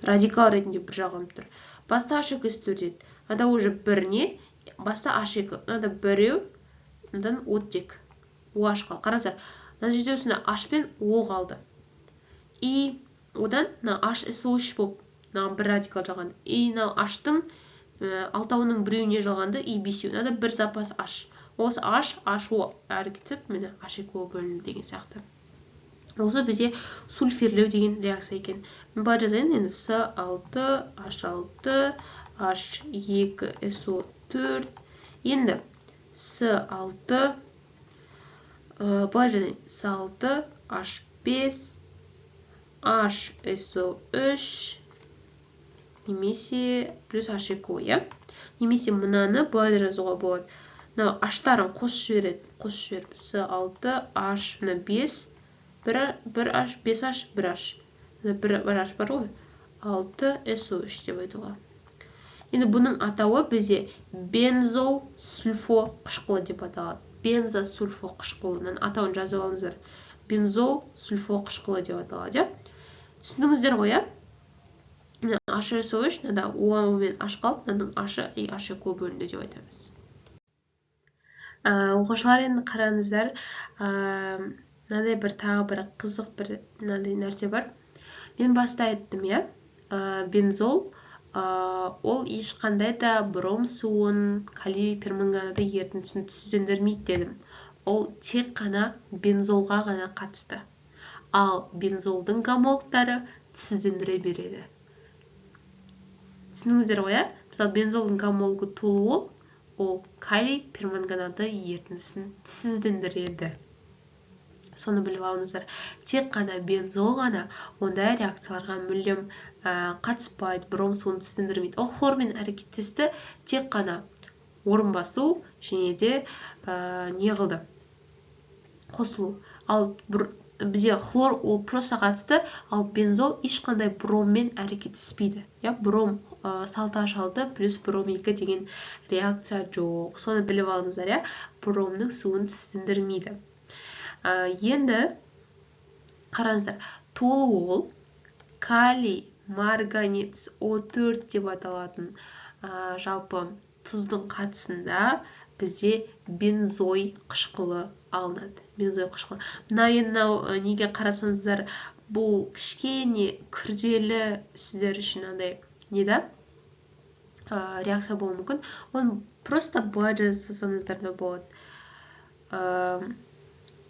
радикал ретінде бір жағылып тұр. Баста H2O4 деді. Мынада уже бір не? Баста H2. Мынада біреу, мынадан оттек. OH қалды. Қараңыздар. Мына жерде осында H пен O қалды. И одан HSO3 болып бір радикал жалғанды. И H-тың алтауының біреуіне жалғанды, и бесеу. Мынада бір запас H. Осы H, HO әрі кетіп, міне H2O бөлінді деген сияқты. Осы бізде сульфирлеу деген реакция екен. Мен былай жазайын, енді S6, H6, H2SO4. Енді S6, былай жазайын, S6, H5, HSO3, немесе плюс H2O, е? Немесе мұнаны былай жазуға болады. H-тарын қосып жібереді. S6, H5, 1H, 5H, 1H. 1H бар ғой? 6SO3 деп айтуға. Енді бұның атауы бізде бензол сульфо қышқылы деп аталады. Бензо сульфо қышқылының атауын жазып алыңыздар. Бензол сульфо қышқылы деп аталады. Түсіндіңіздер ғой, е? HSO3, мынада O мен H қалды, мынаның H и H2O бөлінді деп айтамыз. Оқушылар, енді қараңыздар, мынандай бір тағы бір қызық бір мынандай нәрсе бар. Мен баста айттым, е? Бензол ол ешқандай да бром суын, калий перманганаты ерітіндісін түзендірмейді дедім. Ол тек қана бензолға ғана қатысты. Ал бензолдың гомологтары түзендіре береді. Түсіндіңіздер ғой, е? Мысалы, бензолдың гомологы толуол, ол калий перманганаты ерітіндісін түзендіреді. Соны біліп алыңыздар. Тек қана бензол ғана ондай реакцияларға мүлдем қатыспайды, бром суын түзендірмейді. Ол хлормен әрекеттесті тек қана орын басу және де не қылды? Қосылу. Ал бізде хлор ол просто қатысты, ал бензол ешқандай броммен әрекеттеспейді. Бром салташалды плюс бром 2 деген реакция жоқ. Соны біліп алыңыздар, бромның суын түзендірмейді. Енді қараңыздар, толуол калий марганец O4 деп аталатын жалпы тұздың қатысында бізде бензой қышқылы алынады. Бензой қышқылы. Мына неге қарасаңыздар, бұл кішкене күрделі сіздер үшін андай не да? Реакция болуы мүмкін. Оны просто былай жасасаңыздар да болады.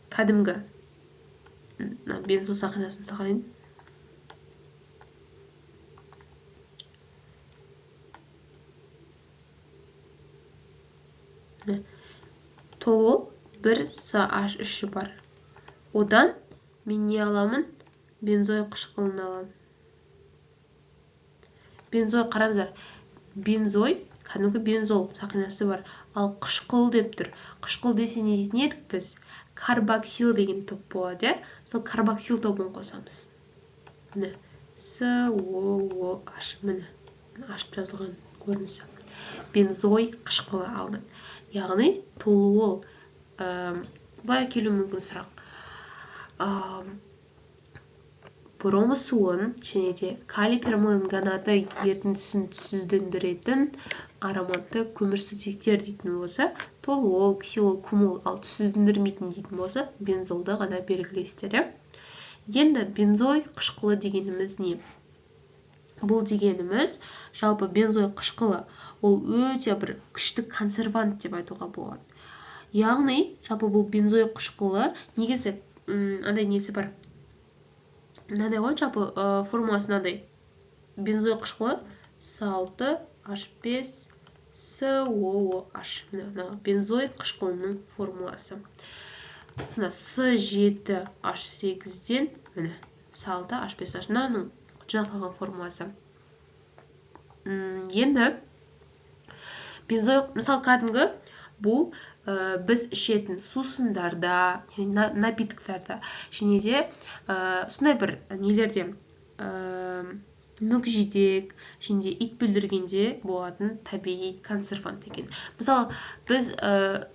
Кәдімгі бензол сақинасын сақайын. Толуол 1CH3 бар. Одан мен не аламын? Бензой қышқылын аламын. Бензой, қараңыздар. Бензой, кәдімгі бензол сақинасы бар. Ал қышқыл деп тұр. Қышқыл десе не дейтін едік біз? Карбоксил деген топ болады. Сол карбоксил тобын қосамыз. Міне. SOOH. Міне. Ашып жазылған көрінісі. Бензой қышқылы алынады. Яғни толуол былай келу мүмкін сұрақ. Бром суын және де калий перманганаты ерітіндісін түзендіретін ароматты көмірсутектер дейтін болса, толуол, ксилол, кумол, ал түзендірмейтін дейтін болса, бензолды ғана белгілейсіздер. Енді бензой қышқылы дегеніміз не? Бұл дегеніміз жалпы бензой қышқылы ол өте бір күшті консервант деп айтуға болады. Яғни жалпы бұл бензой қышқылы негізі андай несі бар. Мынандай ғой, жалпы формуласы мынандай. Бензой қышқылы S6, H5, SOOH. Бензой қышқылының формуласы. Сына S7, H8-ден S6, H5, мынаның жинақталған формуласы. Енді бензой мысалы кәдімгі бұл біз ішетін сусындарда, напитоктарда, және де сондай бір нелерде мүкжидек, және де ит бүлдіргенде болатын табиғи консервант екен. Мысалы біз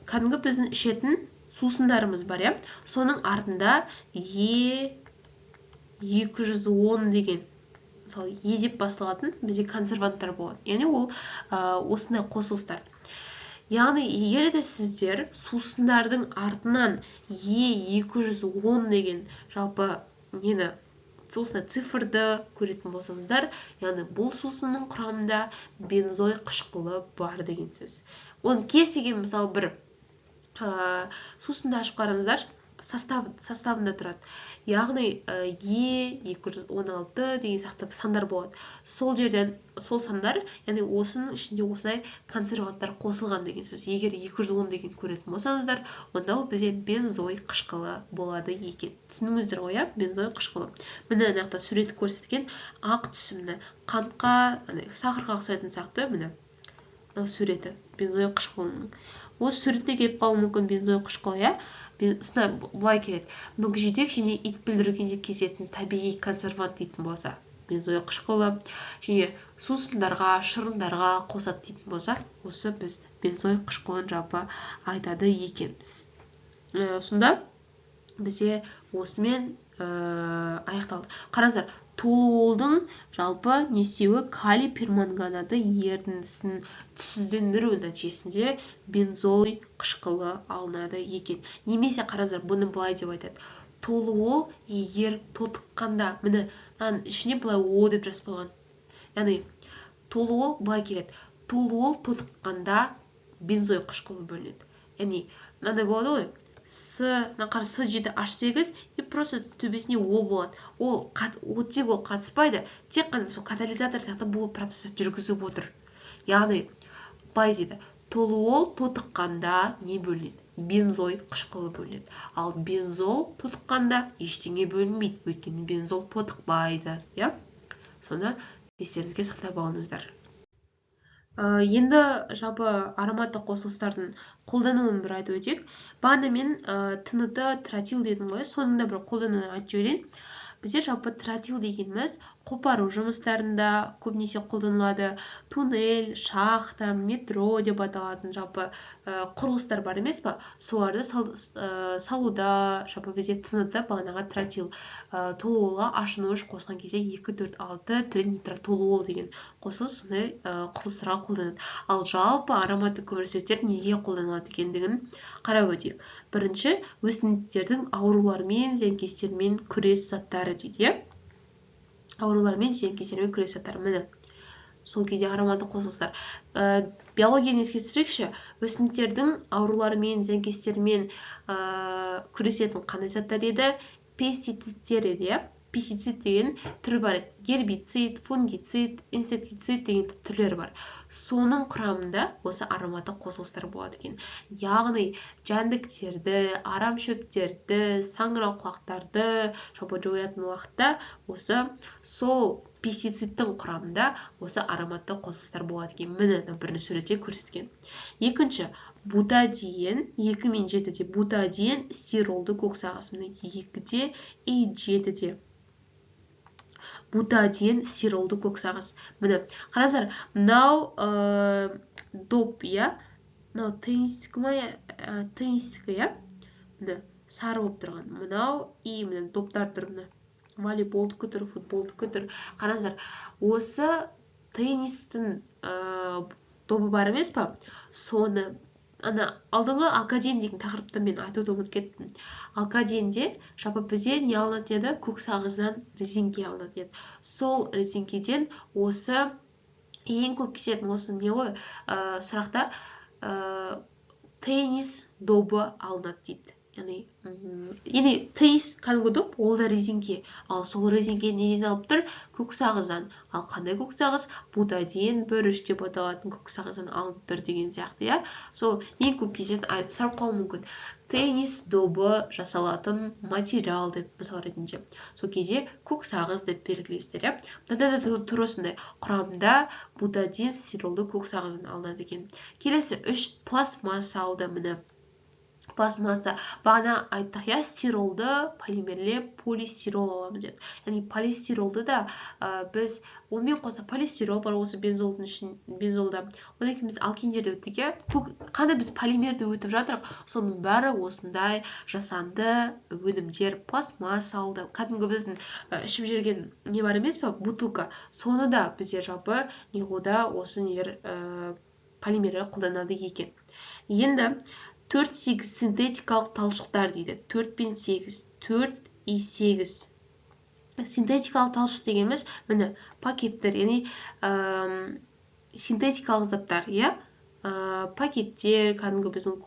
кәдімгі біздің ішетін сусындарымыз бар, иә? Соның артында Е210 деген, мысалы Е деп басталатын бізде консерванттар болады. Яғни ол осындай қосылыстар. Яғни егер де сіздер сусындардың артынан Е210 деген жалпы осындай цифрды көретін болсаңыздар, яғни бұл сусынның құрамында бензой қышқылы бар деген сөз. Оның кез келген мысалы бір сусынды ашып қараңыздар, составында тұрады. Яғни Е216 деген сияқты сандар болады. Сол жерден сол сандар, яғни осының ішінде осылай консерванттар қосылған деген сөз. Егер 210 деген көретін болсаңыздар, онда ол бізде бензой қышқылы болады екен. Түсініңіздер ғой, иә? Бензой қышқылы. Міне мына суреті көрсеткен ақ түсімді қантқа, сахарға ұқсайтын сияқты, міне суреті бензой қышқылының. Осы суретте келіп қалуы мүмкін бензой қышқылы, иә? Бұлай келеді. Мүкжидек және ит бүлдіргенде кезетін табиғи консервант дейтін болса, бензой қышқылы, және сусындарға, шырындарға қосады дейтін болса, осы біз бензой қышқылын жалпы айтады екенбіз. Сонда бізде осымен аяқталды. Қараңыздар, толуолдың жалпы несеуі калий перманганаты ерітіндісін түсіздендіру нәтижесінде бензой қышқылы алынады екен. Немесе қараңыздар, бұны былай деп айтады. Толуол егер тотыққанда, міне ішіне былай о деп жазып қойған. Яғни толуол былай келеді. Толуол тотыққанда бензой қышқылы бөлінеді. Яғни мынандай болады ғой. С7H8 и просто төбесіне О болады. Оттегі ол қатыспайды, тек қана сол катализатор сияқты бұл процесті жүргізіп отыр. Яғни, былай дейді, толуол тотыққанда не бөлінеді? Бензой қышқылы бөлінеді. Ал бензол тотыққанда ештеңе бөлінбейді, өйткені бензол тотықпайды. Соны естеріңізге сақтап алыңыздар. Енді жалпы ароматты қосылыстардың қолдануын бір айтып өтейік. Бағана мен ТНТ, тротил дедім ғой, соның да бір қолдануын айтып жіберейін. Бізде жалпы тротил дегеніміз қопару жұмыстарында көбінесе қолданылады. Туннель, шахта, метро деп аталатын жалпы құрылыстар бар емес па? Соларды салуда жалпы бізде ТНТ, бағанаға тротил. Толуолға ашынуыш қосқан кезде 2,4,6 тринитратолуол деген қосылыс сондай құрылыстарға қолданады. Ал жалпы ароматты көмірсутектер неге қолданылады екендігін қарап өтейік. Бірінші, өсімдіктердің аурулармен, зиянкестермен күрес заттары дейді. Аурулармен, зиянкестермен күрес заттары. Міне, сол кезде ароматты қосылыстар. Биологияны ескерсек, өсімдіктердің аурулармен, зиянкестермен күресетін қандай заттар еді? Пестицидтер еді. Пестицид деген түрі бар. Гербицид, фунгицид, инсектицид деген түрлері бар. Соның құрамында осы ароматты қосылыстар болады екен. Яғни жәндіктерді, арам шөптерді, саңырауқұлақтарды жалпы жоятын уақытта осы сол пестицидтің құрамында осы ароматты қосылыстар болады екен. Міне бірінші суретте көрсеткен. Екінші, бутадиен, 2 мен 7-де бутадиен стиролды көксағыс. Міне 2-де и 7-де. Бутадиен стиролды көксағыс. Міне, қараңыздар, мынау доп, иә? Мынау теннистікі, иә? Міне, сары болып тұрған. Мынау и міне доптар тұр, міне. Волейболдікі тұр, футболдікі тұр. Қараңыздар, осы теннистің добы бар емес па? Соны алдыңғы алкаден деген тақырыпта мен айтуды ұмытып кеттім. Алкаденде жалпы бізде не алынады еді? Көксағыздан резинке алынады еді. Сол резинкеден осы ең көп кездесетін осы не ғой? Сұрақта теннис добы алынады дейді. яғни тейс кәдімгі доп, ол да резеңке. Ал сол резеңке неден алып тұр? Көксағыздан. Ал қандай көксағыз? Бутадин, бүріш деп аталатын көксағыздан алып тұр деген сияқты, иә. Сол ең көп кездесетін сұрап қалуы мүмкін. Теннис добы жасалатын материал деп мысал ретінде. Сол кезде көксағыз деп белгілейсіздер, иә. Мынада да тура осындай. Құрамында бутадин стиролды көксағыздан алынады екен. Келесі 3 пластмасса алды, міне. Пластмасса. Бағана айттық, иә, стиролды полимерлеп полистирол аламыз деді. Яғни полистиролды да біз онымен қоса полистирол бар осы бензолдың үшін, бензолда. Одан кейін біз алкиндерді өттік, иә. Қандай біз полимерді өтіп жатырық, соның бәрі осындай жасанды өнімдер, пластмасса алды. Кәдімгі біздің ішіп жүрген не бар емес па, бутылка. Соны да бізде жалпы неғуда осы нелер полимерлер қолданады екен. Енді 4-8 синтетикалық талшықтар дейді. 4 пен 8. 4 и 8. Синтетикалық талшық дегеніміз, міне, пакеттер, яғни синтетикалық заттар, иә? Пакеттер, кәдімгі біздің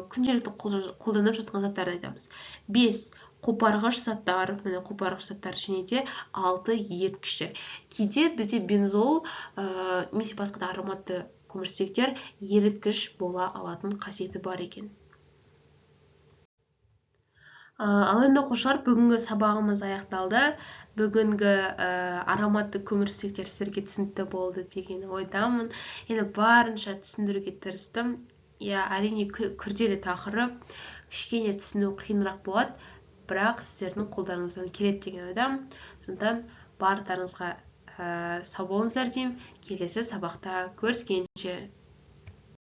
күнделікті қолданып жатқан заттарды айтамыз. 5 қопарғыш заттар, міне қопарғыш заттар және де 6 еріткіштер. Кейде бізде бензол немесе басқа да ароматты көмірсутектер еріткіш бола алатын қасиеті бар екен. Ал енді оқушылар, бүгінгі сабағымыз аяқталды. Бүгінгі ароматты көмірсутектер сіздерге түсінікті болды деген ойдамын. Енді барынша түсіндіруге тырыстым. Әрине күрделі тақырып, кішкене түсіну қиынырақ болады, бірақ сіздердің қолдарыңыздан келеді деген ойдамын. Сондықтан барлықтарыңызға сау болыңыздар деймін. Келесі сабақта көріскенше.